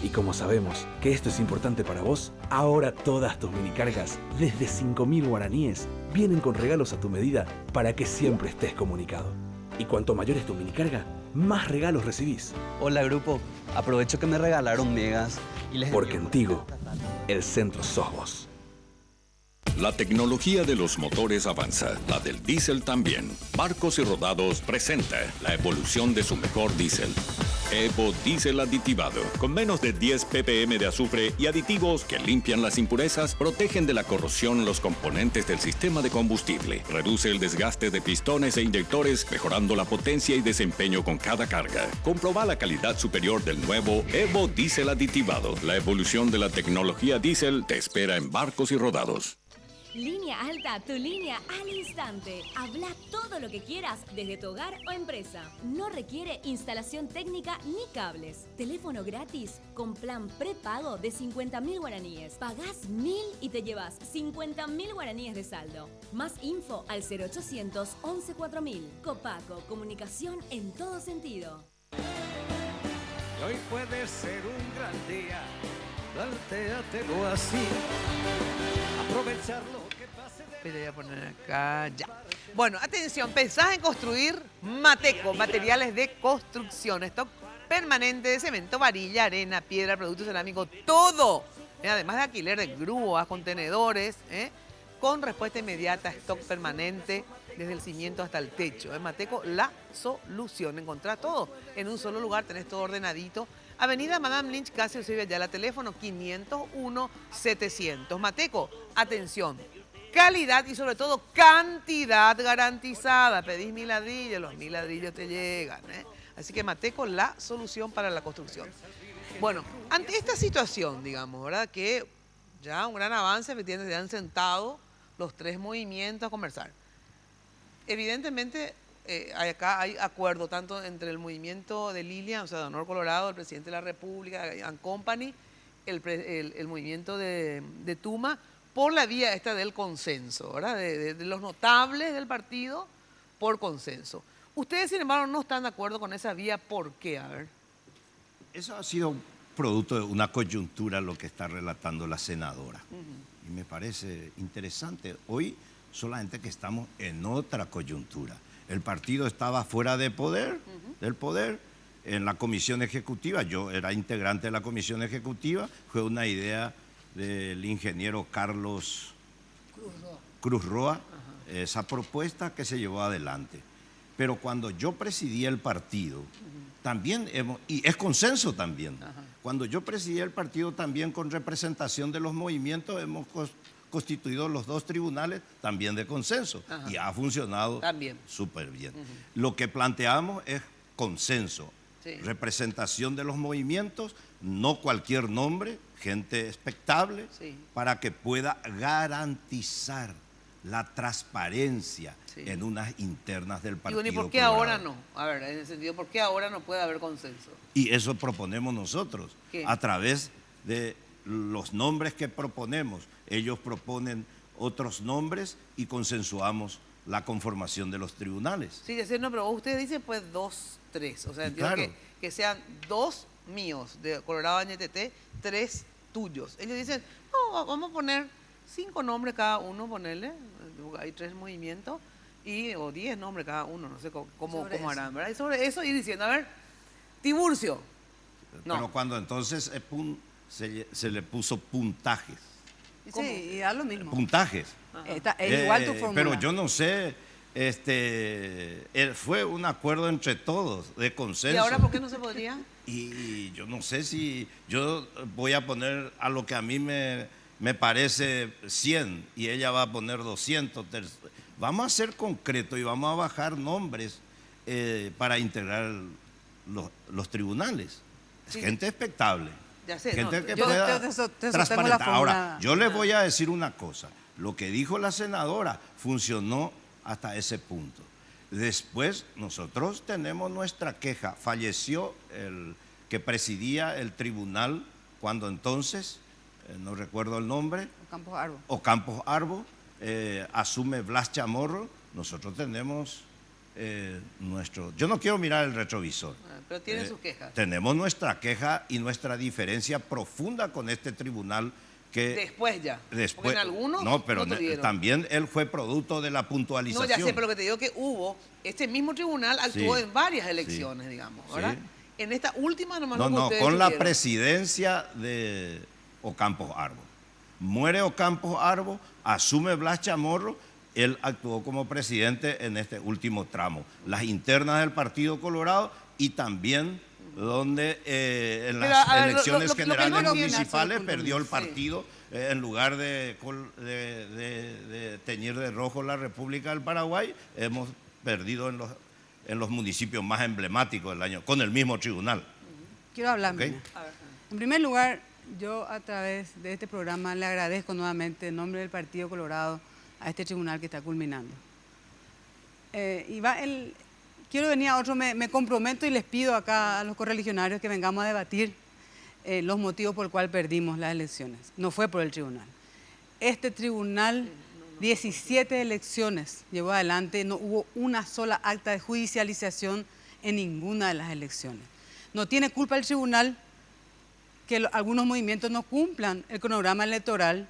Y como sabemos que esto es importante para vos, ahora todas tus minicargas, desde 5.000 guaraníes, vienen con regalos a tu medida para que siempre estés comunicado. Y cuanto mayor es tu minicarga, más regalos recibís. Hola grupo, aprovecho que me regalaron megas y les... Porque en Tigo, el centro sos vos. La tecnología de los motores avanza, la del diésel también. Barcos y Rodados presenta la evolución de su mejor diésel. Evo Diésel aditivado, con menos de 10 ppm de azufre y aditivos que limpian las impurezas, protegen de la corrosión los componentes del sistema de combustible, reduce el desgaste de pistones e inyectores, mejorando la potencia y desempeño con cada carga. Comproba la calidad superior del nuevo Evo Diésel aditivado. La evolución de la tecnología diésel te espera en Barcos y Rodados. Línea Alta, tu línea al instante. Habla todo lo que quieras desde tu hogar o empresa. No requiere instalación técnica ni cables. Teléfono gratis con plan prepago de 50.000 guaraníes. Pagás 1.000 y te llevas 50.000 guaraníes de saldo. Más info al 0800 11 4000. Copaco, comunicación en todo sentido. Y hoy puede ser un gran día, plantéatelo así. Aprovecharlo. Voy a poner acá, ya. Bueno, atención, pensás en construir Mateco, materiales de construcción, stock permanente de cemento, varilla, arena, piedra, productos cerámicos, todo. Además de alquiler de grúas, contenedores, con respuesta inmediata, stock permanente, desde el cimiento hasta el techo. En Mateco, la solución. Encontrás todo en un solo lugar, tenés todo ordenadito. Avenida Madame Lynch, casi Allá, teléfono 501-700. Mateco, atención. Calidad y sobre todo cantidad garantizada. Pedís 1.000 ladrillos, los 1.000 ladrillos te llegan. Así que Mateco, la solución para la construcción. Bueno, ante esta situación, digamos, ¿verdad? Que ya un gran avance, efectivamente, se han sentado los tres movimientos a conversar. Evidentemente, acá hay acuerdo tanto entre el movimiento de Lilian, o sea, de Honor Colorado, el presidente de la República, and Company, el movimiento de Tuma, por la vía esta del consenso, ¿verdad? De los notables del partido por consenso. Ustedes, sin embargo, no están de acuerdo con esa vía. ¿Por qué? A ver. Eso ha sido producto de una coyuntura lo que está relatando la senadora. Y me parece interesante. Hoy solamente que estamos en otra coyuntura. El partido estaba fuera de poder, del poder, en la comisión ejecutiva. Yo era integrante de la comisión ejecutiva. Fue una idea del ingeniero Carlos Cruz Roa, esa propuesta que se llevó adelante. Pero cuando yo presidí el partido, también y es consenso también, cuando yo presidí el partido también con representación de los movimientos, hemos constituido los dos tribunales también de consenso y ha funcionado súper bien. Lo que planteamos es consenso, representación de los movimientos, no cualquier nombre, gente expectable, para que pueda garantizar la transparencia en unas internas del partido. Y ¿por qué ahora no? A ver, en ese sentido, ¿por qué ahora no puede haber consenso? Y eso proponemos nosotros, a través de los nombres que proponemos. Ellos proponen otros nombres y consensuamos la conformación de los tribunales. Sí, no, pero ustedes dicen pues 2, 3. O sea, entiendo que sean 2 míos de Colorado NTT, 3 tuyos. Ellos dicen, no, vamos a poner 5 nombres cada uno, ponerle, hay 3 movimientos, o 10 nombres cada uno, no sé cómo harán, ¿verdad? Y sobre eso ir diciendo, a ver, Tiburcio. No. Pero cuando entonces se le puso puntajes. Sí, y a lo mismo. Puntajes. Es igual tu fórmula. Pero yo no sé fue un acuerdo entre todos, de consenso. ¿Y ahora por qué no se podría? Y yo no sé si yo voy a poner a lo que a mí me parece 100 y ella va a poner 200. Vamos a ser concretos y vamos a bajar nombres para integrar los tribunales. Sí. Gente expectable. Ya sé, Gente no, que yo pueda te sostengo transparentar. la Ahora, fórmula. yo les voy a decir una cosa. Lo que dijo la senadora funcionó hasta ese punto. Después nosotros tenemos nuestra queja. Falleció el que presidía el tribunal cuando entonces, no recuerdo el nombre, Ocampos Arbo, asume Blas Chamorro. Nosotros tenemos nuestro... Yo no quiero mirar el retrovisor. Pero tiene sus quejas. Tenemos nuestra queja y nuestra diferencia profunda con este tribunal que... Después ya. Después, porque en algunos no, pero no tuvieron. también él fue producto de la puntualización. No, ya sé, pero lo que te digo que este mismo tribunal actuó Sí, en varias elecciones, digamos, ¿verdad? Sí. En esta última nomás No, que no, ustedes con la tuvieron. presidencia de Ocampos Arbo. Muere Ocampos Arbo, asume Blas Chamorro, él actuó como presidente en este último tramo. Las internas del Partido Colorado y también donde en las Pero, a ver, elecciones lo que generales no municipales entiendo, perdió el sí. partido en lugar de teñir de rojo la República del Paraguay, hemos perdido en los municipios más emblemáticos del año, con el mismo tribunal. Quiero hablar. ¿Ok? Mina. En primer lugar, yo a través de este programa le agradezco nuevamente en nombre del Partido Colorado a este tribunal que está culminando. Quiero venir a otro, me comprometo y les pido acá a los correligionarios que vengamos a debatir los motivos por los cuales perdimos las elecciones. No fue por el tribunal. Este tribunal, 17 elecciones llevó adelante, no hubo una sola acta de judicialización en ninguna de las elecciones. No tiene culpa el tribunal que algunos movimientos no cumplan el cronograma electoral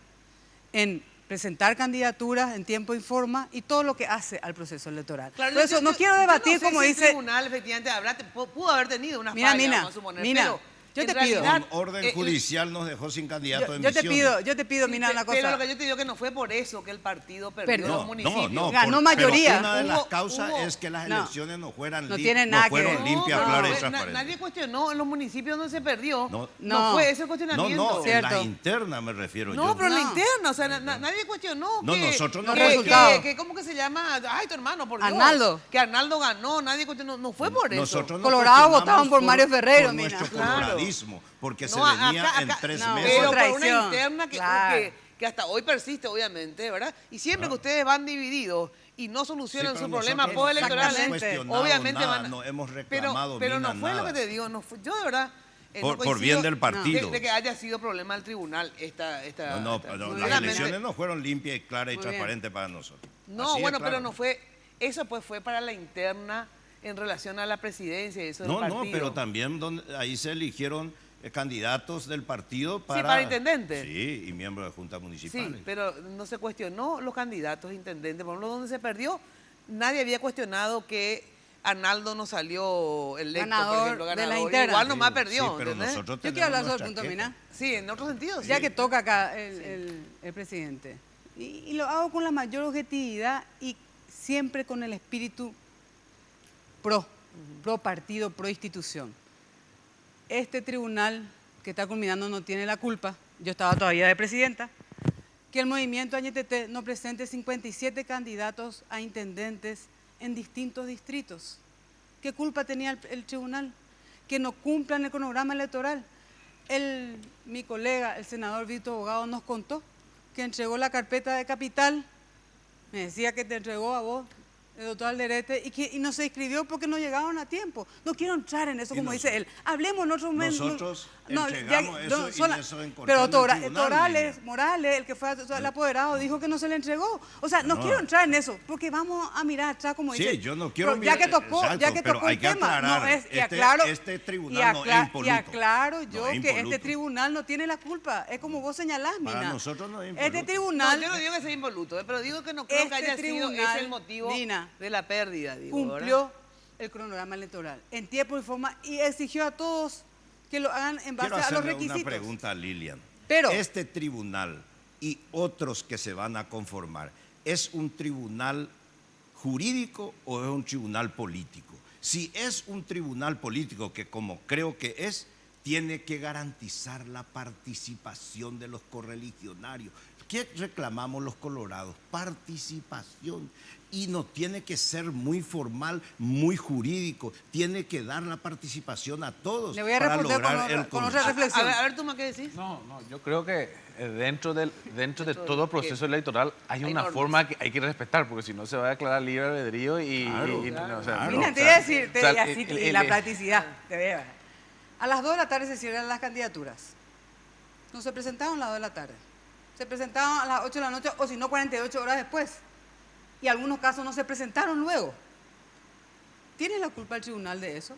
en presentar candidaturas en tiempo y forma y todo lo que hace al proceso electoral. Claro, Por eso no quiero debatir no sé como si dice... el tribunal efectivamente pudo haber tenido una Mira, falla, Mina, vamos a suponer, Mina, pero yo en te pido. realidad, Con orden judicial nos dejó sin candidato en Yo te Misiones. pido, Mina, una cosa. Pero lo que yo te digo que no fue por eso que el partido perdió los municipios. Ganó mayoría. Pero una de las causas es que las elecciones no fueron limpias, claras y transparentes. Nadie cuestionó en los municipios donde se perdió. No fue ese cuestionamiento. en la interna me refiero yo. No, pero en la interna, o sea, nadie cuestionó No, que... nosotros no ¿Cómo que se llama? Ay, tu hermano, por Dios. Arnaldo. Que Arnaldo ganó, nadie cuestionó, no fue por eso. Nosotros no Colorado votaban por Mario Ferrero, por Mina. nuestro Claro. coloradismo, porque se No, venía acá, en 3 no, meses. Pero por traición. una interna Claro. que hasta hoy persiste, obviamente, ¿verdad? Y siempre que ustedes van divididos y no solucionan Sí, sus pero problemas nosotros postelectorales, no hemos cuestionado obviamente nada, van a... no hemos reclamado pero no Mina, fue nada. lo que te digo, no fue, yo de verdad... Por no coincido bien del partido. De que haya sido problema del tribunal Las elecciones no fueron limpias, claras y Muy bien. transparentes para nosotros. No, Así bueno, de claro. pero no fue... Eso pues fue para la interna en relación a la presidencia y eso del partido. No, pero también ahí se eligieron candidatos del partido para... Sí, para intendente. Sí, y miembros de juntas municipales. Sí, pero no se cuestionó los candidatos intendentes. Por ejemplo, donde se perdió, nadie había cuestionado que Arnaldo no salió electo, Ganador por ejemplo, de la ganador. interna. Igual nomás Sí, perdió, sí, pero ¿entendés? nosotros Yo quiero hablar sobre el nuestra punto, queja. Mina. Sí, en otro sentido, sí. Ya que toca acá el presidente. Y lo hago con la mayor objetividad y siempre con el espíritu pro partido, pro institución. Este tribunal que está culminando no tiene la culpa, yo estaba todavía de presidenta, que el movimiento Añetete no presente 57 candidatos a intendentes en distintos distritos. ¿Qué culpa tenía el tribunal? Que no cumplan el cronograma electoral. Mi colega, el senador Víctor Abogado, nos contó que entregó la carpeta de capital, me decía que te entregó a vos, el doctor Alderete, y no se inscribió porque no llegaron a tiempo. No quiero entrar en eso, como dice él. Hablemos en otro momento. Nosotros entregamos eso y eso en pero control del tribunal, Morales, el que fue el apoderado, dijo que no se le entregó. O sea, no quiero entrar en eso, porque vamos a mirar atrás, como dice. Sí, yo no quiero pero ya que tocó, exacto, ya que pero tocó hay el que tema, aclarar, no es, y aclaro, este tribunal no es impoluto. Y aclaro yo No es que este impoluto. tribunal no tiene la culpa, es como vos señalás, Mina. Para nosotros no es impoluto. Este tribunal... No, yo no digo que sea involuto, pero digo que no creo que haya sido ese el motivo de la pérdida. Digo, cumplió ¿verdad? el cronograma electoral en tiempo y forma y exigió a todos que lo hagan en base Quiero a los hacerle requisitos. una pregunta a Lilian. Pero este tribunal y otros que se van a conformar, ¿es un tribunal jurídico o es un tribunal político. Si es un tribunal político, que como creo que es, tiene que garantizar la participación de los correligionarios. ¿Qué reclamamos los colorados? Participación. Y no tiene que ser muy formal, muy jurídico. Tiene que dar la participación a todos. Le voy a responder con otra reflexión. A ver, ¿tú más qué decís? No, yo creo que dentro de todo proceso electoral hay una forma que hay que respetar, porque si no se va a declarar libre albedrío Mira, te voy a decir, y la practicidad, te veo. A las 2 de la tarde se cierran las candidaturas. No se presentaron a las 2 de la tarde. Se presentaron a las 8 de la noche, o si no, 48 horas después. Y algunos casos no se presentaron luego. ¿Tiene la culpa el tribunal de eso?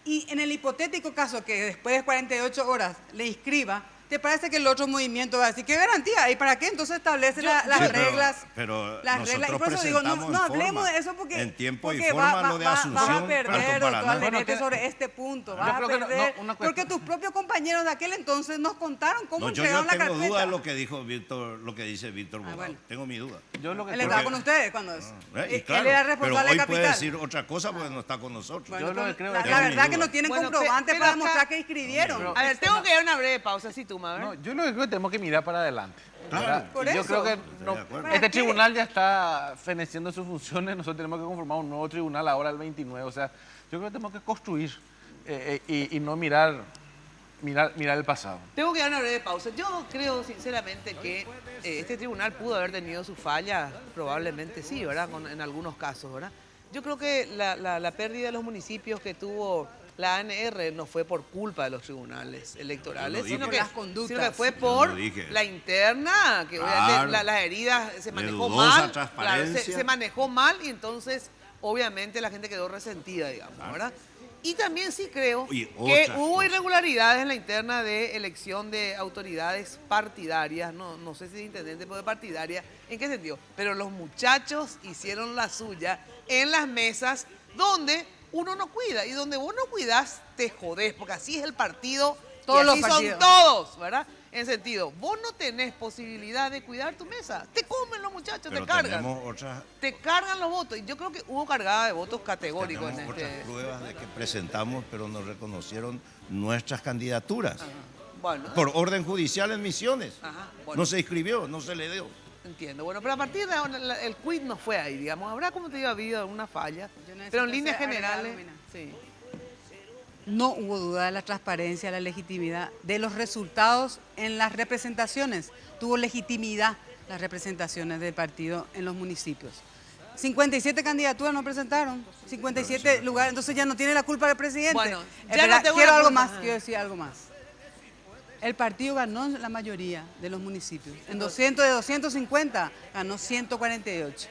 Y en el hipotético caso que después de 48 horas le inscriba, ¿te parece que el otro movimiento va a decir qué garantía? ¿Y para qué entonces establece las reglas? Pero las reglas. Y por eso digo, no hablemos de eso porque en tiempo y forma lo de Asunción. Vas a perder, doctor Alderete, sobre este punto. Vas a perder, porque tus propios compañeros de aquel entonces nos contaron cómo entregaron la carpeta. Yo tengo duda de lo que dijo Víctor, lo que dice Víctor Bogado. Bueno. Tengo mi duda. Él estaba con ustedes cuando eso. Claro, él era responsable de Capital. Pero hoy puede decir otra cosa porque no está con nosotros. Bueno, la verdad que no tienen comprobante para demostrar que inscribieron. A ver, tengo que dar una breve pausa, así tú, a ver. No, yo lo que creo que tenemos que mirar para adelante. Claro, yo creo que este tribunal ya está feneciendo sus funciones. Nosotros tenemos que conformar un nuevo tribunal ahora el 29. O sea, yo creo que tenemos que construir y no mirar el pasado. Tengo que dar una breve pausa. Yo creo sinceramente que este tribunal pudo haber tenido sus fallas, probablemente sí, ¿verdad? En algunos casos, ¿verdad? Yo creo que la pérdida de los municipios que tuvo la ANR no fue por culpa de los tribunales electorales, sino que fue por la interna, que obviamente las heridas se manejó mal, se manejó mal y entonces obviamente la gente quedó resentida, digamos, ¿verdad? Y también sí creo que hubo irregularidades en la interna de elección de autoridades partidarias, no sé si de intendente o de partidaria, ¿en qué sentido? Pero los muchachos hicieron la suya en las mesas donde uno no cuida, y donde vos no cuidás, te jodés, porque así es el partido, todos y así son todos, ¿verdad? En sentido, vos no tenés posibilidad de cuidar tu mesa, te comen los muchachos, pero te cargan. Te cargan los votos, y yo creo que hubo cargada de votos categóricos en otras pruebas de que presentamos, pero nos reconocieron nuestras candidaturas. Bueno, por orden judicial en Misiones. No se inscribió, no se le dio. Entiendo. Bueno, pero a partir de ahora el quid no fue ahí, digamos. Habrá, como te digo, habido alguna falla, pero en líneas generales, sí. No hubo duda de la transparencia, la legitimidad de los resultados en las representaciones. Tuvo legitimidad las representaciones del partido en los municipios. 57 candidaturas no presentaron, 57 lugares, entonces ya no tiene la culpa el presidente. Bueno, ya quiero decir algo más. El partido ganó la mayoría de los municipios. En 200 de 250 ganó 148.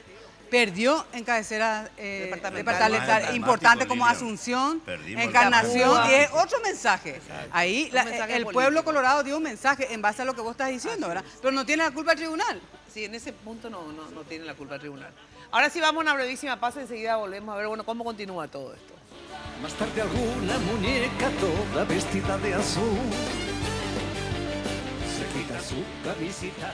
Perdió en cabeceras departamentales importantes como Asunción, Encarnación, y es otro mensaje. Ahí el pueblo colorado dio un mensaje en base a lo que vos estás diciendo, ¿verdad? Pero no tiene la culpa el tribunal. Sí, en ese punto no tiene la culpa el tribunal. Ahora sí vamos a una brevísima pausa, enseguida volvemos a ver cómo continúa todo esto. Más tarde alguna muñeca toda vestida de azul se quita su camisita.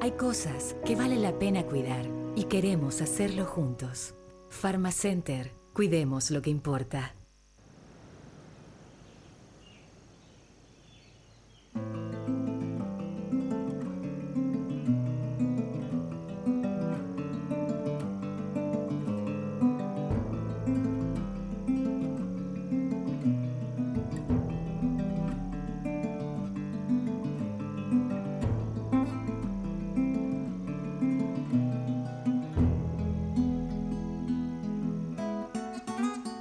Hay cosas que vale la pena cuidar y queremos hacerlo juntos. Pharmacenter, cuidemos lo que importa.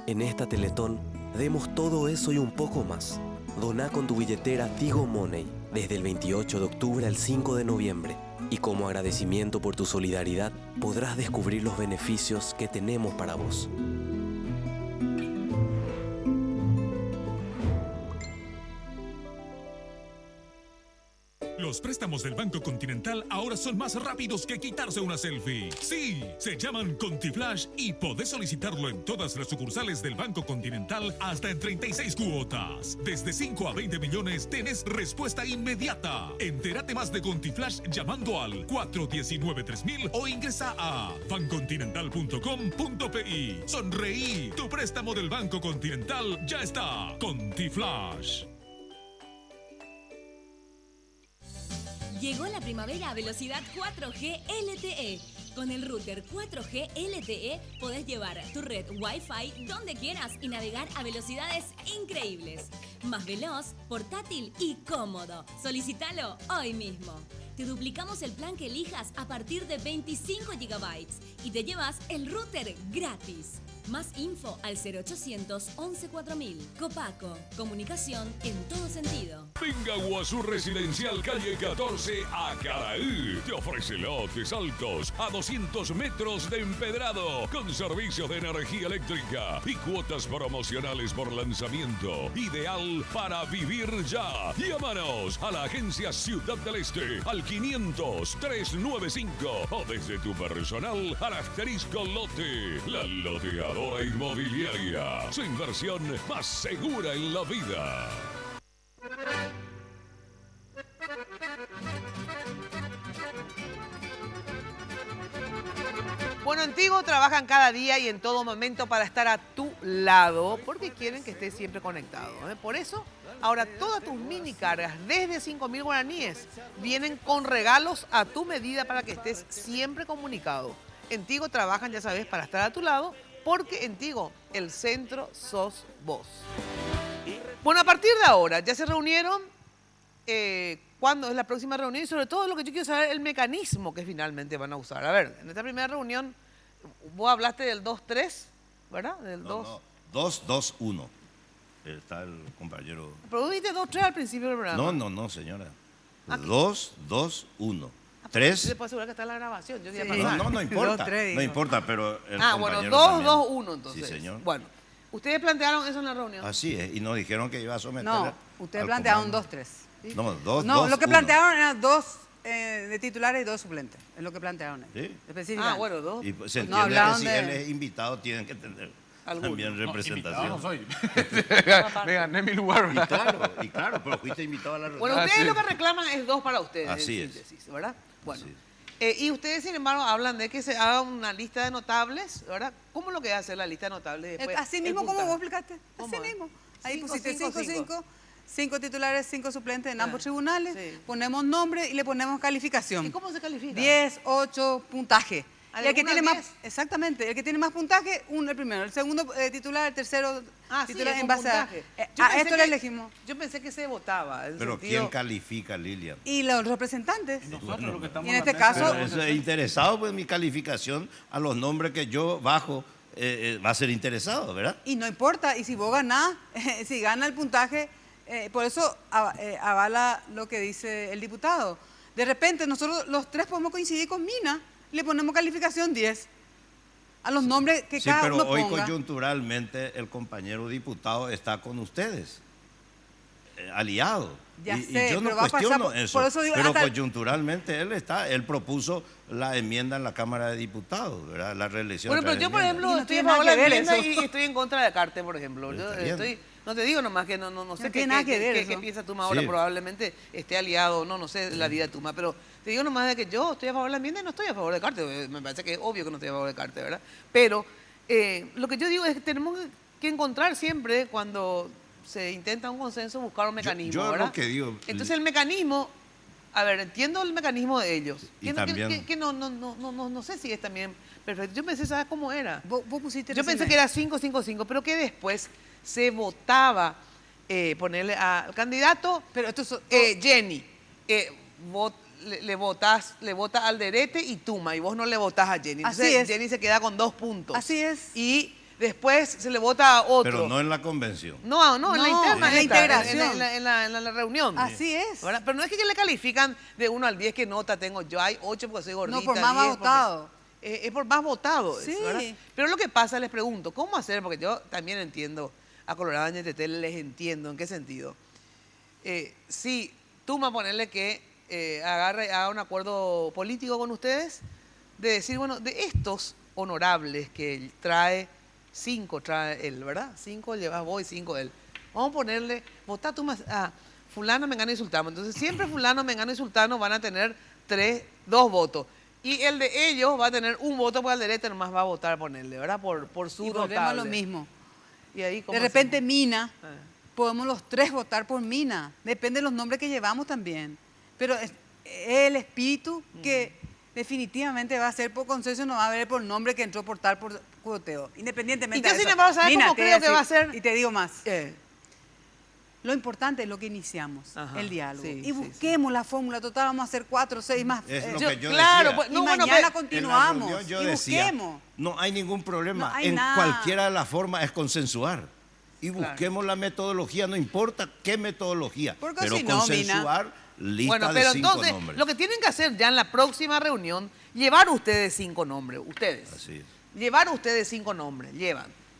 En esta Teletón, demos todo eso y un poco más. Doná con tu billetera Tigo Money desde el 28 de octubre al 5 de noviembre Y como agradecimiento por tu solidaridad, podrás descubrir los beneficios que tenemos para vos. Los préstamos del Banco Continental ahora son más rápidos que quitarse una selfie. Sí, se llaman ContiFlash y podés solicitarlo en todas las sucursales del Banco Continental hasta en 36 cuotas. Desde 5 a 20 millones tenés respuesta inmediata. Entérate más de ContiFlash llamando al 419-3000 o ingresa a bancontinental.com.pi. Sonreí, tu préstamo del Banco Continental ya está. ContiFlash. Llegó la primavera a velocidad 4G LTE. Con el router 4G LTE podés llevar tu red Wi-Fi donde quieras y navegar a velocidades increíbles. Más veloz, portátil y cómodo. Solicítalo hoy mismo. Te duplicamos el plan que elijas a partir de 25 GB y te llevas el router gratis. Más info al 0800 11 4000. Copaco, comunicación en todo sentido. Venga Guazú Residencial Calle 14 a Caraí. Te ofrece lotes altos a 200 metros de empedrado con servicios de energía eléctrica y cuotas promocionales por lanzamiento. Ideal para vivir ya. Llámanos a la agencia Ciudad del Este al 500-395 o desde tu personal al asterisco lote. La loteadora inmobiliaria. Su inversión más segura en la vida. Bueno, en Tigo trabajan cada día y en todo momento para estar a tu lado, porque quieren que estés siempre conectado, ¿eh? Por eso, ahora todas tus mini cargas desde 5.000 guaraníes vienen con regalos a tu medida para que estés siempre comunicado. En Tigo trabajan, ya sabes, para estar a tu lado, porque en Tigo el centro sos vos. Bueno, a partir de ahora, ya se reunieron, ¿cuándo es la próxima reunión? Y sobre todo lo que yo quiero saber, el mecanismo que finalmente van a usar. A ver, en esta primera reunión, vos hablaste del 2-3, ¿verdad? Del 2-2-1. Está el compañero. Pero vos dijiste 2-3 al principio del programa. No, señora. 2-2-1. 3. Yo te puedo asegurar que está en la grabación. Yo Sí. No importa. No importa, pero el bueno, compañero 2-2-1 entonces. Sí, señor. Bueno, ustedes plantearon eso en la reunión. Así es, y nos dijeron que iba a someter. No, ustedes plantearon 2-3. No, 2-2-1. No, lo que plantearon eran 2 de titulares y 2 suplentes. Es lo que plantearon. Sí. Específicamente. Bueno, 2. Y se entiende que si él es invitado, tienen que tener también representación. No soy. Me gané mi lugar. Y claro, pero fuiste invitado a la reunión. Bueno, ustedes lo que reclaman es 2 para ustedes. Así en es. síntesis, ¿verdad? Bueno. Y ustedes, sin embargo, hablan de que se haga una lista de notables, ¿verdad? ¿Cómo lo que hace la lista de notables después? Así mismo como vos explicaste. Así mismo. Ahí pusiste 5 titulares, 5 suplentes en ambos tribunales. Sí. Ponemos nombre y le ponemos calificación. ¿Y cómo se califica? 10, 8, puntaje. Y el que tiene 10? más, exactamente, el que tiene más puntaje, el primero, el segundo titular, el tercero titular en base a esto le elegimos. Yo pensé que se votaba. Pero ¿quién califica, Lilian? Y los representantes. Nosotros lo que estamos y en este caso. Pero interesado, pues mi calificación a los nombres que yo bajo va a ser interesado, ¿verdad? Y no importa, y si vos ganás, si gana el puntaje, por eso avala lo que dice el diputado. De repente nosotros los 3 podemos coincidir con Mina. Le ponemos calificación 10 a los nombres que cada uno ponga. Sí, pero hoy coyunturalmente el compañero diputado está con ustedes, aliado. Ya y sé, yo no pero va a cuestiono pasar, eso, por eso digo, pero coyunturalmente él propuso la enmienda en la Cámara de Diputados, ¿verdad? La reelección. Bueno, pero yo, por ejemplo, estoy a favor de la enmienda y estoy en contra de Carte, por ejemplo. Yo estoy... No te digo nomás que no sé qué piensa Tuma ahora, probablemente esté aliado, no sé la vida de Tuma, pero te digo nomás de que yo estoy a favor de la enmienda y no estoy a favor de Carte. Me parece que es obvio que no estoy a favor de Carte, ¿verdad? Pero lo que yo digo es que tenemos que encontrar siempre, cuando se intenta un consenso, buscar un mecanismo, yo ¿verdad? Lo que digo, entonces el mecanismo, a ver, entiendo el mecanismo de ellos. Y también... que no sé si es también perfecto. Yo pensé, ¿sabes cómo era? Vos pusiste yo pensé que era 5-5-5, pero que después se votaba ponerle al candidato, pero esto Jenny, le vota Alderete y Tuma, y vos no le votás a Jenny. Entonces, Así es. Jenny se queda con 2 puntos. Así es. Y después se le vota a otro. Pero no en la convención. No, en la interna. en la integración. En la reunión. Así es. ¿Verdad? Pero no es que le califican de 1 al 10 qué nota tengo yo. Hay 8 porque soy gordita. No, por más 10 votado. Es por más votado. Sí. ¿Verdad? Pero lo que pasa, les pregunto, ¿cómo hacer? Porque yo también entiendo, a Colorado NTT les entiendo. ¿En qué sentido? Si tú me vas a ponerle que haga un acuerdo político con ustedes, de decir, bueno, de estos honorables que él trae, 5 trae él, ¿verdad? 5 llevas vos y 5 él. Vamos a ponerle, votá tú más a fulano, mengano y sultano. Entonces siempre fulano, mengano y sultano van a tener 2 votos. Y el de ellos va a tener 1 voto, porque el derecho nomás va a votar, ponerle, ¿verdad? Por su y volvemos notable. a lo mismo. Y ahí, ¿cómo de repente hacemos? Mina, podemos los 3 votar por Mina. Depende de los nombres que llevamos también. Pero es el espíritu que definitivamente va a ser por consenso, no va a haber por nombre que entró por tal por cuoteo. Independientemente Y yo, de eso. sin embargo, ¿sabes Mina, cómo te creo voy a que va a decir, ser? Y te digo más. Lo importante es lo que iniciamos, el diálogo. sí, y busquemos la fórmula. Total, vamos a hacer 4 o 6 más. Es lo que yo claro, decía. pues, y mañana continuamos. En la reunión yo y decía, busquemos. no hay ningún problema. No hay en nada. cualquiera de las formas es consensuar. Y busquemos la metodología, no importa qué metodología. Porque pero si no, consensuar lista Bueno, de pero 5 entonces, nombres. lo que tienen que hacer ya en la próxima reunión, llevar ustedes 5 nombres, ustedes. Así es. Llevar ustedes 5 nombres,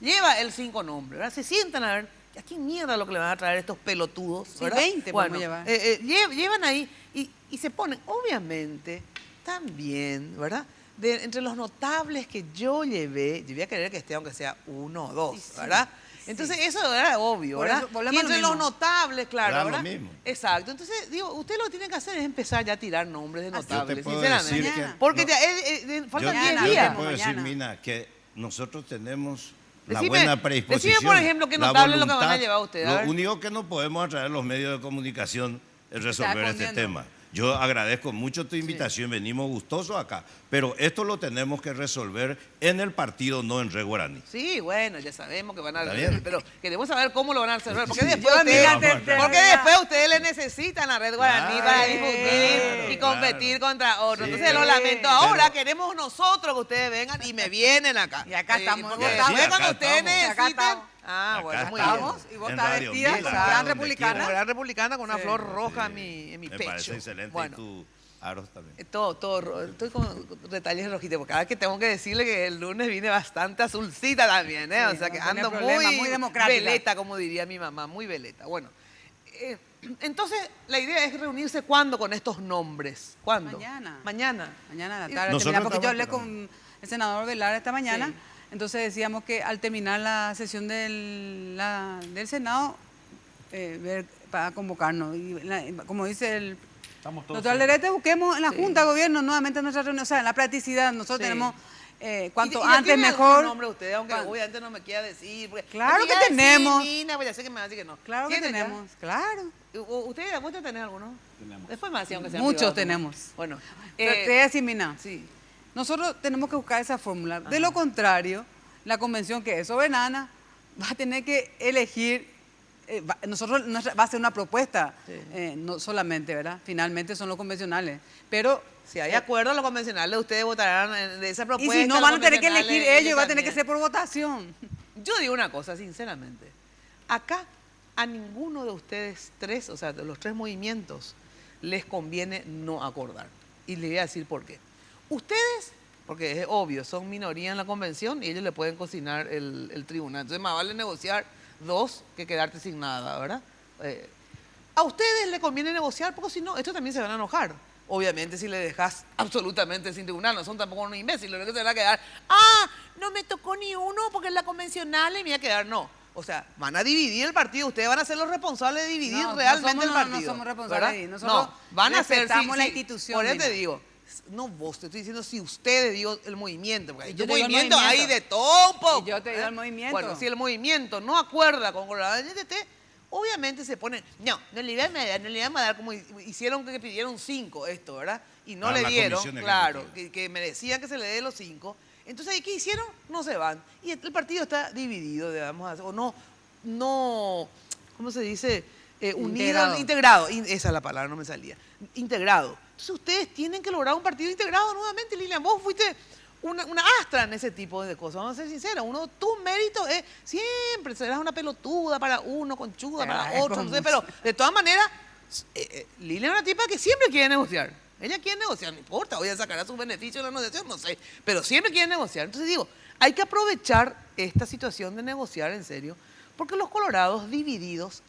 Lleva el 5 nombres, ¿verdad? Se sientan a ver, ¿a qué mierda lo que le van a traer estos pelotudos? Sí, ¿verdad? 20 podemos llevar. Llevan ahí y se ponen, obviamente, también, ¿verdad? Entre los notables que yo llevé, yo voy a querer que esté aunque sea 1 o 2, Sí, ¿verdad? sí. Entonces eso era obvio, Por ¿verdad? eso, volvemos Y a lo entre los mismo. notables, claro, Era lo ¿verdad? mismo. Exacto. Entonces, digo, usted lo que tiene que hacer es empezar ya a tirar nombres de Yo te notables, puedo sinceramente. decir que- Porque no. ya, faltan 10 Yo días. te puedo decir, Mina, que nosotros tenemos la Decime- buena predisposición. decime, por ejemplo, qué la notable es lo que van a voluntad. llevar ustedes, a Lo ver. único que no podemos a través de los medios de comunicación es resolver este escondiendo. tema. Yo agradezco mucho tu invitación, venimos gustosos acá, pero esto lo tenemos que resolver en el partido, no en Re Guaraní. Sí, bueno, ya sabemos que van a Está resolver, bien. pero queremos saber cómo lo van a resolver. Porque Sí. después Yo, ustedes, amiga, porque después ustedes le necesitan a Red Guaraní Claro, para difundir claro, y competir contra otros. Sí. Entonces lo lamento. Ahora queremos nosotros que ustedes vengan y me vienen acá. Y acá estamos, Porque votamos. después cuando Acá ustedes estamos. Acá necesiten... estamos. Ah, bueno, Acá muy estamos, bien. y vos En estás Radio vestida Mila, con acá gran donde republicana. quiera. Gran republicana con una Sí, flor roja en mi Me pecho. parece excelente. Bueno. Y tu aros también. Estoy con detalles rojitos, porque cada vez que tengo que decirle que el lunes vine bastante azulcita también, ¿eh? Sí, O sea que no tiene ando problema, muy muy democrática. veleta, como diría mi mamá, muy veleta. Bueno, entonces la idea es reunirse ¿cuándo con estos nombres? ¿Cuándo? Mañana. Mañana. Mañana a la Y- tarde, Nosotros terminar, porque yo estamos hablé esperando. con el senador Velar esta mañana, Sí. entonces decíamos que al terminar la sesión del Senado, ver para convocarnos. Y como dice el Estamos todos doctor Alderete, busquemos en la Sí. Junta de Gobierno nuevamente nuestra reunión, o sea, en la practicidad, nosotros Sí. tenemos cuanto ¿Y ya antes tiene algún mejor. nombre usted, aunque Cuan- obviamente no me quiera decir? Porque Claro me que quiera decir, tenemos. Nina, pues ya sé que me va a decir que no. Claro que ¿Tiene ya? tenemos, claro. ¿Usted da cuenta de tener alguno? Tenemos. Después más, aunque sea Muchos privado, tenemos. Bueno, Pero te voy a decir, Mina, sí. nosotros tenemos que buscar esa fórmula. De lo contrario, la convención que es soberana va a tener que elegir, va a ser una propuesta, no solamente, ¿verdad? Finalmente son los convencionales, pero... Si hay acuerdo, los convencionales, ustedes votarán de esa Y propuesta. si no, los van a tener que convencionales, elegir ellos, va a tener también. que ser por votación. Yo digo una cosa, sinceramente. Acá a ninguno de ustedes 3, o sea, de los 3 movimientos, les conviene no acordar. Y les voy a decir por qué. Ustedes, porque es obvio, son minoría en la convención y ellos le pueden cocinar el tribunal. Entonces más vale negociar 2 que quedarte sin nada, ¿verdad? A ustedes les conviene negociar porque si no, estos también se van a enojar. Obviamente si le dejas absolutamente sin tribunal, no son tampoco unos imbéciles, lo que se van a quedar, no me tocó ni uno porque es la convencional y me voy a quedar, no. O sea, van a dividir el partido, ustedes van a ser los responsables de dividir No, realmente no somos- el partido. no somos responsables ¿verdad? de dividir, nosotros no, van a ser, respetamos la institución, Por eso te Nina. digo, no vos, te estoy diciendo si ustedes, digo, el movimiento, porque Y hay yo te digo el movimiento hay movimiento. de todo un poco. Y yo te digo el movimiento. Bueno, si el movimiento no acuerda con Colorado NTT, obviamente se ponen, no le vamos a dar como hicieron que pidieron 5 esto, ¿verdad? Y no Ah, le la dieron, comisión claro, ejecutiva. que merecían que se le dé los 5. Entonces, ¿qué hicieron? No se van. Y el partido está dividido, digamos, o no, ¿cómo se dice? Unido, integrado. Esa es la palabra, no me salía. Integrado. Entonces, ustedes tienen que lograr un partido integrado nuevamente, Lilian. Vos fuiste una astra en ese tipo de cosas, vamos a ser sinceros. Tu mérito es siempre, serás una pelotuda para uno, conchuda para otro, no sé, pero de todas maneras, Lilia es una tipa que siempre quiere negociar. Ella quiere negociar, no importa, voy a sacar a sus beneficios de la negociación, no sé, pero siempre quiere negociar. Entonces digo, hay que aprovechar esta situación de negociar en serio, porque los colorados divididos,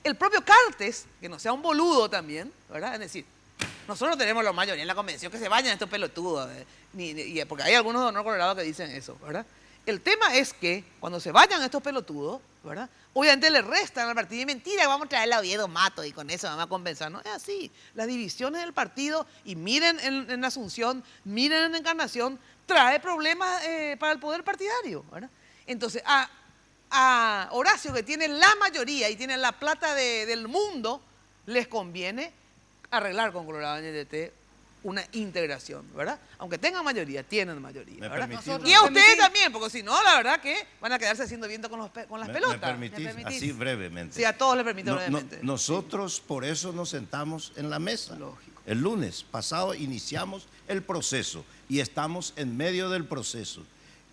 el propio Cartes, que no sea un boludo también, ¿verdad? Es decir, nosotros tenemos la mayoría en la convención, que se vayan estos pelotudos, porque hay algunos de honor colorado que dicen eso, ¿verdad? El tema es que cuando se vayan estos pelotudos, ¿verdad? Obviamente le restan al partido y mentira, vamos a traer a Oviedo Mato y con eso vamos a compensar. No es así. Las divisiones del partido, y miren en Asunción, miren en Encarnación, trae problemas para el poder partidario, ¿verdad? Entonces, a Horacio, que tiene la mayoría y tiene la plata del mundo, les conviene arreglar con Colorado NDT una integración, ¿verdad? Aunque tengan mayoría, tienen mayoría, ¿verdad? Y a ustedes también, porque si no, la verdad que van a quedarse haciendo viento con las pelotas. ¿Me permitís? Así brevemente. Sí, a todos les permito brevemente. Nosotros por eso nos sentamos en la mesa. Lógico. El lunes pasado iniciamos el proceso y estamos en medio del proceso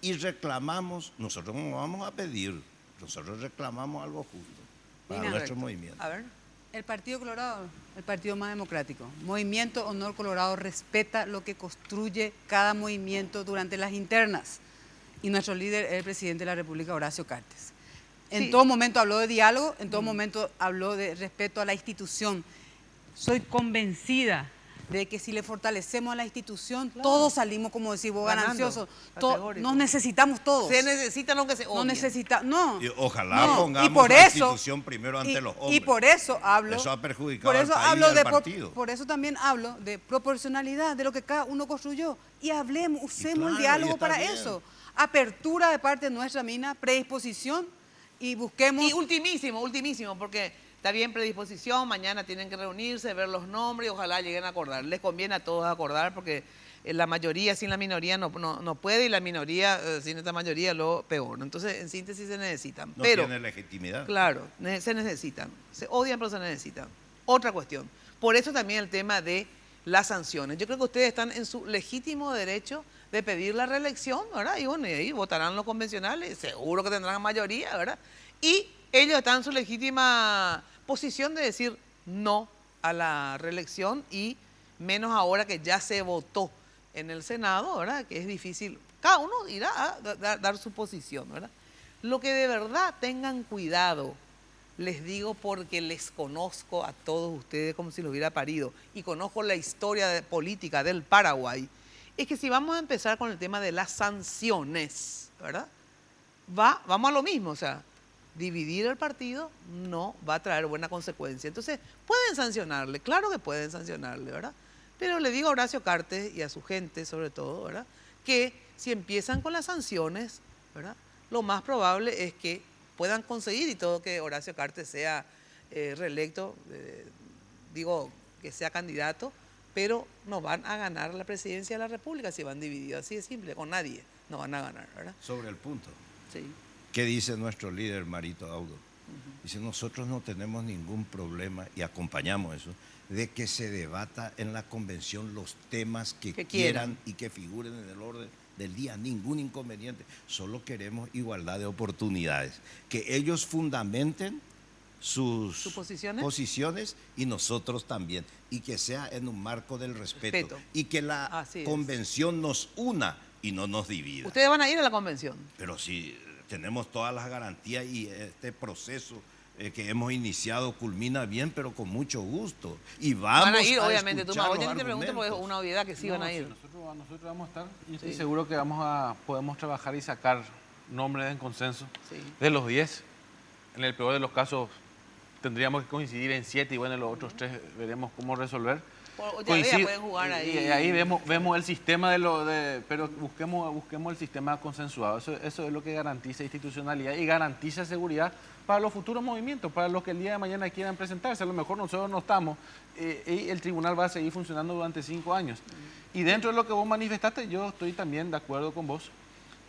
y reclamamos, nosotros no vamos a pedir, nosotros reclamamos algo justo para nuestro movimiento. A ver. El Partido Colorado, el partido más democrático. Movimiento Honor Colorado respeta lo que construye cada movimiento durante las internas. Y nuestro líder es el presidente de la República, Horacio Cartes. En todo momento habló de diálogo, en todo momento habló de respeto a la institución. Soy convencida de que si le fortalecemos a la institución, todos salimos, como decís vos, gananciosos. Nos necesitamos todos. Se necesitan lo que se odien. Y ojalá pongamos la institución primero ante los hombres. Y por eso hablo. Eso ha perjudicado al país y al partido. Por eso también hablo de proporcionalidad, de lo que cada uno construyó. Y hablemos, usemos el diálogo para eso. Apertura de parte nuestra, Mina, predisposición y busquemos. Y ultimísimo, porque está bien predisposición, mañana tienen que reunirse, ver los nombres y ojalá lleguen a acordar. Les conviene a todos acordar porque la mayoría sin la minoría no puede y la minoría sin esta mayoría lo peor. Entonces, en síntesis, se necesitan. No tiene legitimidad. Claro, se necesitan. Se odian, pero se necesitan. Otra cuestión. Por eso también el tema de las sanciones. Yo creo que ustedes están en su legítimo derecho de pedir la reelección, ¿verdad? Y bueno, y ahí votarán los convencionales, seguro que tendrán mayoría, ¿verdad? Y ellos están en su legítima posición de decir no a la reelección y menos ahora que ya se votó en el Senado, ¿verdad? Que es difícil. Cada uno irá a dar su posición, ¿verdad? Lo que de verdad tengan cuidado, les digo porque les conozco a todos ustedes como si los hubiera parido y conozco la historia política del Paraguay, es que si vamos a empezar con el tema de las sanciones, ¿verdad? Vamos a lo mismo, o sea, dividir el partido no va a traer buena consecuencia. Entonces, pueden sancionarle, claro que pueden sancionarle, ¿verdad? Pero le digo a Horacio Cartes y a su gente, sobre todo, ¿verdad?, que si empiezan con las sanciones, ¿verdad?, lo más probable es que puedan conseguir y todo que Horacio Cartes sea reelecto, digo, que sea candidato, pero no van a ganar la presidencia de la República si van divididos. Así de simple, con nadie no van a ganar, ¿verdad? Sobre el punto. Sí. ¿Qué dice nuestro líder, Marito Audo? Dice, nosotros no tenemos ningún problema, y acompañamos eso, de que se debata en la convención los temas que quieran y que figuren en el orden del día. Ningún inconveniente. Solo queremos igualdad de oportunidades. Que ellos fundamenten sus posiciones y nosotros también. Y que sea en un marco del respeto. Y que la convención nos una y no nos divida. ¿Ustedes van a ir a la convención? Pero sí, tenemos todas las garantías y este proceso que hemos iniciado culmina bien, pero con mucho gusto. Y vamos van a ir, obviamente. Tú, yo ni te pregunto porque es una obviedad que sí van a ir. Sí, nosotros vamos a estar y estoy seguro que podemos trabajar y sacar nombres en consenso de los 10. En el peor de los casos tendríamos que coincidir en 7 y bueno, en los otros 3 veremos cómo resolver. Pueden jugar ahí. Y ahí vemos el sistema pero busquemos el sistema consensuado. Eso es lo que garantiza institucionalidad y garantiza seguridad para los futuros movimientos, para los que el día de mañana quieran presentarse. A lo mejor nosotros no estamos y el tribunal va a seguir funcionando durante 5 años. Y dentro de lo que vos manifestaste, yo estoy también de acuerdo con vos.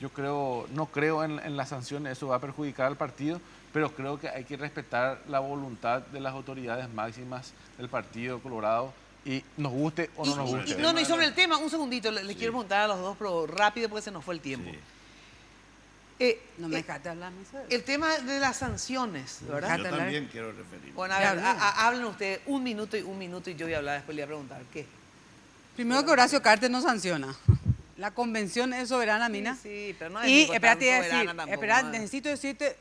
No creo en las sanciones, eso va a perjudicar al partido, pero creo que hay que respetar la voluntad de las autoridades máximas del Partido Colorado y nos guste o no nos guste. Y sobre el tema, un segundito, les quiero preguntar a los dos, pero rápido porque se nos fue el tiempo. No me dejaste hablar. El tema de las sanciones, ¿verdad? Yo también quiero referirme. Bueno, a ver, hablen ustedes un minuto y yo voy a hablar, después le voy a preguntar. ¿Qué? Primero que Horacio Cartes no sanciona. La convención es soberana, Mina. Sí, pero no es y necesito decirte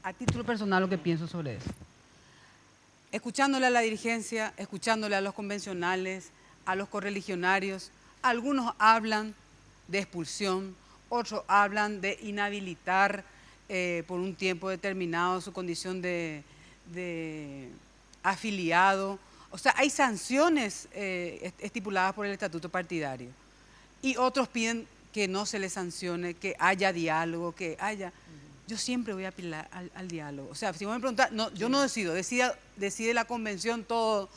a título personal lo que pienso sobre eso. Escuchándole a la dirigencia, escuchándole a los convencionales, a los correligionarios, algunos hablan de expulsión, otros hablan de inhabilitar por un tiempo determinado su condición de afiliado. O sea, hay sanciones estipuladas por el estatuto partidario. Y otros piden que no se les sancione, que haya diálogo, que haya... Yo siempre voy a apelar al diálogo. O sea, si vos me preguntás, no, yo no decido, decide la convención todo.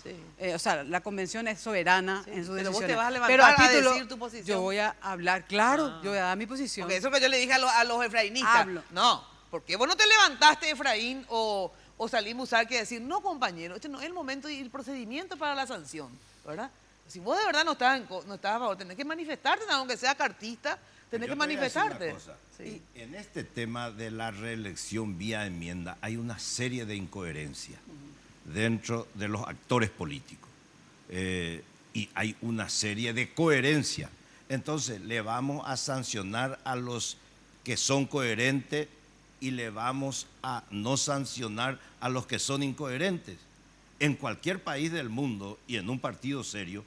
O sea, la convención es soberana en su decisión. Pero vos te vas a levantar a decir tu posición. Yo voy a hablar, claro, yo voy a dar mi posición. Porque eso que yo le dije a los efrainistas. No, porque vos no te levantaste, Efraín, o Salim Musar, que decir, no, compañero, este no es el momento y el procedimiento para la sanción, ¿verdad? Si vos de verdad no estás a favor, tenés que manifestarte, aunque sea cartista, tenés que manifestarte. Sí. En este tema de la reelección vía enmienda hay una serie de incoherencias dentro de los actores políticos y hay una serie de coherencias. Entonces le vamos a sancionar a los que son coherentes y le vamos a no sancionar a los que son incoherentes. En cualquier país del mundo y en un partido serio,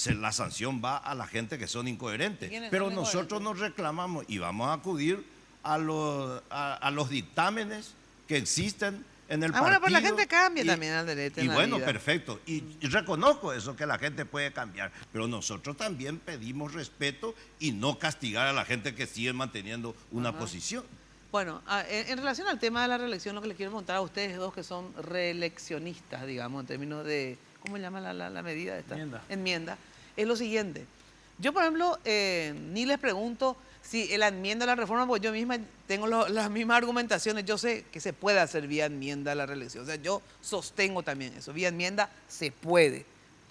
la sanción va a la gente que son incoherentes. Pero nosotros nos reclamamos y vamos a acudir a los dictámenes que existen en el partido. Bueno, pues la gente cambia también al derecho. Y bueno, perfecto. Y reconozco eso, que la gente puede cambiar. Pero nosotros también pedimos respeto y no castigar a la gente que sigue manteniendo una posición. Bueno, en relación al tema de la reelección, lo que les quiero preguntar a ustedes dos que son reeleccionistas, digamos, en términos de, ¿cómo se llama la medida esta? Enmienda. Es lo siguiente. Yo, por ejemplo, ni les pregunto si la enmienda a la reforma, porque yo misma tengo las mismas argumentaciones. Yo sé que se puede hacer vía enmienda a la reelección. O sea, yo sostengo también eso. Vía enmienda se puede.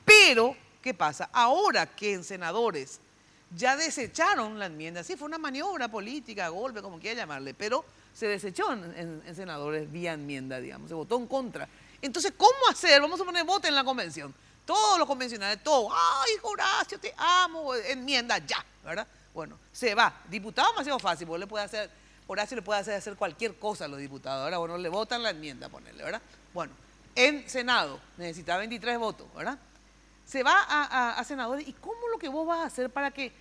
Pero, ¿qué pasa? Ahora que en senadores ya desecharon la enmienda, sí, fue una maniobra política, golpe, como quiera llamarle, pero se desechó en senadores vía enmienda, digamos, se votó en contra. Entonces, ¿cómo hacer? Vamos a poner voto en la convención. Todos los convencionales, todos, ¡ay, Horacio, te amo! Enmienda ya, ¿verdad? Bueno, se va. Diputado demasiado fácil, porque Horacio le puede hacer cualquier cosa a los diputados, ¿verdad? Bueno, le votan la enmienda, ponerle, ¿verdad? Bueno, en Senado necesita 23 votos, ¿verdad? Se va a senadores. ¿Y cómo lo que vos vas a hacer para que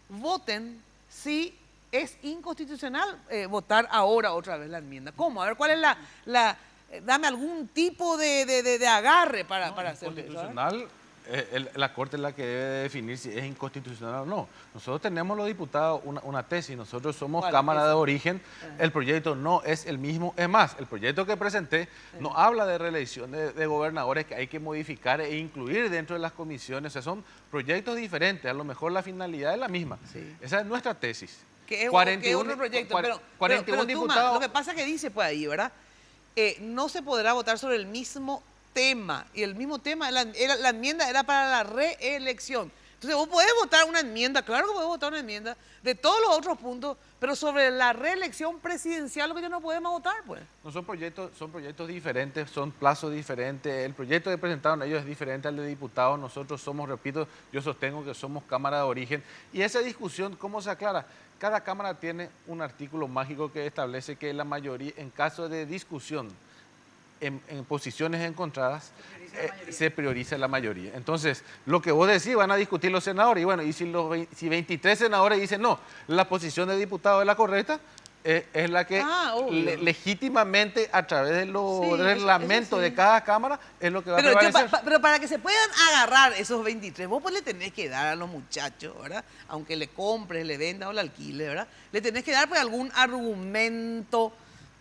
voten si es inconstitucional votar ahora otra vez la enmienda? ¿Cómo? A ver, ¿cuál es dame algún tipo de agarre para hacer eso? Inconstitucional, la Corte es la que debe definir si es inconstitucional o no. Nosotros tenemos los diputados una tesis, nosotros somos Cámara de Origen, el proyecto no es el mismo. Es más, el proyecto que presenté no habla de reelección de gobernadores que hay que modificar e incluir dentro de las comisiones. O sea, son proyectos diferentes, a lo mejor la finalidad es la misma. Sí. Esa es nuestra tesis. Que es otro proyecto, pero 41 diputados. Lo que pasa que dice pues ahí, ¿verdad? No se podrá votar sobre el mismo tema. Y el mismo tema, la enmienda era para la reelección. Entonces vos podés votar una enmienda, claro que podés votar una enmienda de todos los otros puntos, pero sobre la reelección presidencial lo que ya no podemos votar, pues. No, son proyectos diferentes, son plazos diferentes. El proyecto que presentaron ellos es diferente al de diputados. Nosotros somos, repito, yo sostengo que somos Cámara de Origen. Y esa discusión, ¿cómo se aclara? Cada Cámara tiene un artículo mágico que establece que la mayoría, en caso de discusión en posiciones encontradas, se prioriza la mayoría. Entonces, lo que vos decís, van a discutir los senadores. Y bueno, y si 23 senadores dicen no, la posición de diputado es la correcta, es la que legítimamente a través de los reglamentos de cada Cámara es lo que va a prevalecer. Pero para que se puedan agarrar esos 23, vos pues le tenés que dar a los muchachos, ¿verdad? Aunque le compres, le vendas o le alquiles, ¿verdad? Le tenés que dar pues algún argumento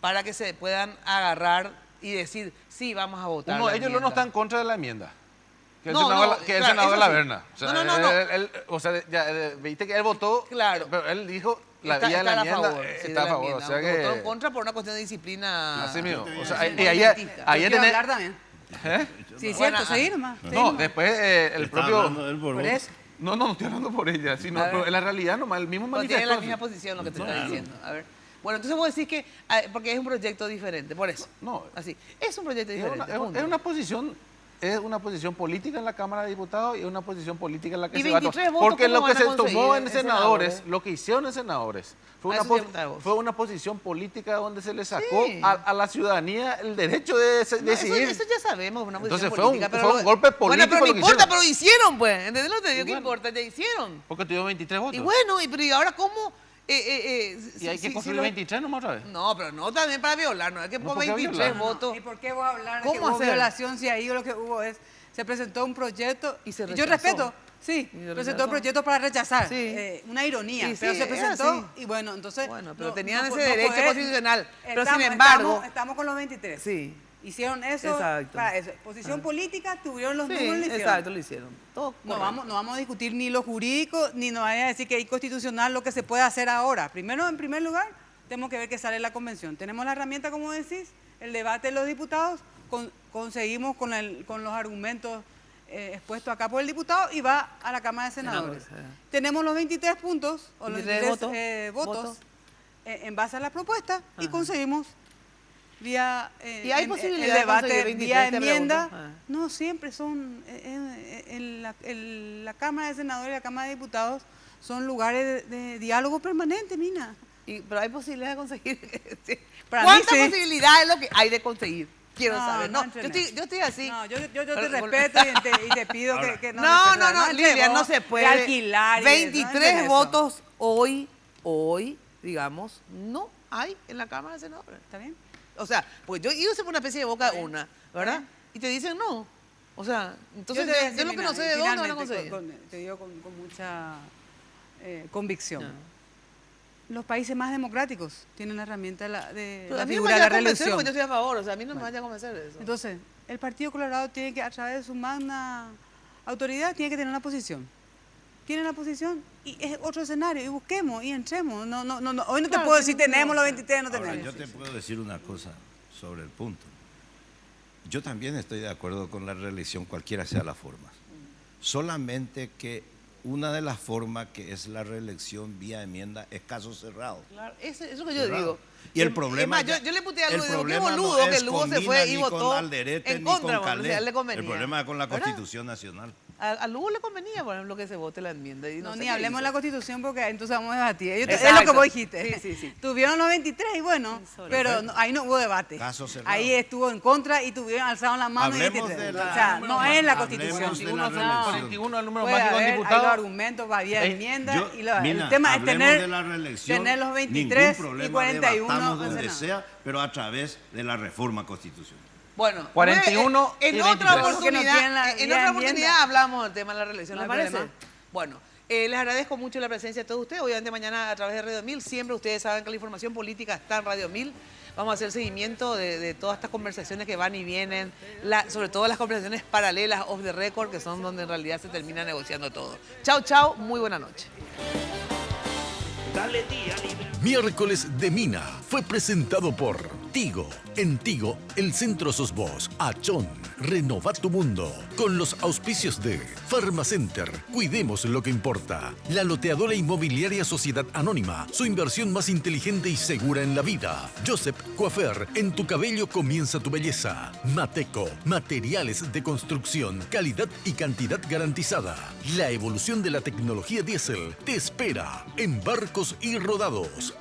para que se puedan agarrar y decir, sí, vamos a votar. Ellos no están en contra de la enmienda. Que el senador de la Verna. O sea, viste que él votó, pero él dijo la vía de la enmienda está a favor. O sea que votó en contra por una cuestión de disciplina. Así mismo. O sea, ahí Sí, es cierto, seguir nomás. No, después el Está propio... hablando él por Por vos. eso. No estoy hablando por ella, sino en la realidad nomás, el mismo No tiene manifestó. la misma posición lo que te está diciendo. A ver. Bueno, entonces vos decís que, porque es un proyecto diferente, por eso. No. Así. Es un proyecto Es diferente. una, punto. es una posición política en la Cámara de Diputados y es una posición política en la que ¿Y se va a 23 tomar. votos Porque cómo lo que van a se conseguir tomó en en senadores, senadores? lo que hicieron en senadores, fue A una, eso sí me gusta. fue una posición política donde se le sacó Sí. a la ciudadanía el derecho de No, decidir. eso ya sabemos, una posición Entonces política. fue un golpe político. Bueno, pero no lo que importa, hicieron. pero hicieron, pues. ¿Entendés lo que te digo? Y ¿Qué bueno. importa? Ya hicieron. Porque tuvieron 23 votos. Y bueno, pero ¿y ahora cómo? Y hay que construir 23 nomás otra vez. No, pero no también para violar, no es que No, por ¿por qué 23 violar? votos. ¿Y por qué voy a hablar de ¿Cómo que hubo hacer? violación si ahí lo que hubo es, se presentó un proyecto, Y se yo rechazó. respeto, sí, Y se presentó rechazó. un proyecto para rechazar, Sí. una ironía, Sí, pero sí, se es presentó así. y bueno, entonces... Bueno, pero no- tenían no- ese no derecho poder- constitucional. Pero estamos- sin embargo... Estamos con los 23. Sí. Hicieron eso Exacto. para eso. Posición política, tuvieron los Sí, números, lo hicieron. exacto, lo hicieron. Todo No correcto. vamos a discutir ni lo jurídico, ni nos vaya a decir que es inconstitucional lo que se puede hacer ahora. Primero, en primer lugar, tenemos que ver que sale la convención. Tenemos la herramienta, como decís, el debate de los diputados, conseguimos con los argumentos expuestos acá por el diputado y va a la Cámara de Senadores. Tenemos los 23 puntos, o los 23 votos en base a la propuesta y conseguimos vía ¿Y hay el posibilidad de debate, conseguir 23, vía te enmienda. pregunto? No, siempre son, la Cámara de Senadores y la Cámara de Diputados son lugares de diálogo permanente, Mina. Pero hay posibilidad de conseguir. Para ¿Cuántas mí sí. posibilidades es lo que hay de conseguir? Quiero No, saber. no No, entrené. yo estoy así. No, yo te respeto y te pido Ahora. que No, entremos Lilia, no se puede. de alquilar y de- no 23 entendés eso. votos hoy, digamos, no hay en la Cámara de Senadores. ¿Está bien? O sea, pues yo hice una especie de boca una, ¿verdad? Y te dicen no. O sea, entonces Yo te voy a yo decir, lo que mira, no sé de dónde van a finalmente, conseguir. te digo con mucha convicción. Los países más democráticos tienen la herramienta de Pero la a mí no me figura de vaya la a convencer reelección. porque yo estoy a favor, o sea, a mí no me vaya a convencer de eso. Entonces, el Partido Colorado tiene que, a través de su magna autoridad, tiene que tener una posición. Tiene una posición y es otro escenario, y busquemos y entremos. No, hoy no te Claro, puedo decir tiene tenemos los razón. 23, no Ahora, tenemos. yo te puedo decir una cosa sobre el punto. Yo también estoy de acuerdo con la reelección, cualquiera sea la forma. Solamente que una de las formas que es la reelección vía enmienda es caso cerrado. Claro, eso es lo que yo Cerrado. digo. Y el problema... Es más, yo le puteé a el Lugo, digo, qué problema no boludo que es Lugo con se fue Mina, y ni votó con Alderete, en ni contra, con bueno, o sea, Calé. le convenía. El problema es con la ¿Verdad? Constitución Nacional. A Lugo le convenía, por ejemplo, que se vote la enmienda. Y No, sé ni qué hablemos de hizo. la Constitución porque entonces vamos a debatir. Es lo Exacto. que vos dijiste. Sí. Tuvieron los 23 y bueno, pero ahí no hubo debate. Caso cerrado. Ahí estuvo en contra y alzaron la mano. Hablemos y de o sea, no es la Constitución. hablemos de la No, reelección. 41 el número puede mágico de haber, hay diputados. los argumentos, va vía enmienda y Mina, el tema es hablemos de la reelección, tener los 23 ningún problema, y 41 debatamos en donde Senado. sea, pero a través de la reforma constitucional. Bueno, 41 en y otra 23. Porque no tienen la oportunidad, en vía otra enmienda. oportunidad hablamos del tema de la reelección, No ¿les hay parece? problema. Bueno, les agradezco mucho la presencia de todos ustedes. Obviamente mañana a través de Radio 1000, siempre ustedes saben que la información política está en Radio 1000. Vamos a hacer seguimiento de todas estas conversaciones que van y vienen, sobre todo las conversaciones paralelas, off the record, que son donde en realidad se termina negociando todo. Chau, chau, muy buena noche. Miércoles de Mina fue presentado por Tigo. En Tigo, el centro sos vos. Achón, renova tu mundo. Con los auspicios de Farmacenter, cuidemos lo que importa. La loteadora inmobiliaria Sociedad Anónima, su inversión más inteligente y segura en la vida. Joseph Coafer, en tu cabello comienza tu belleza. Mateco, materiales de construcción, calidad y cantidad garantizada. La evolución de la tecnología diésel te espera en Barcos y Rodados.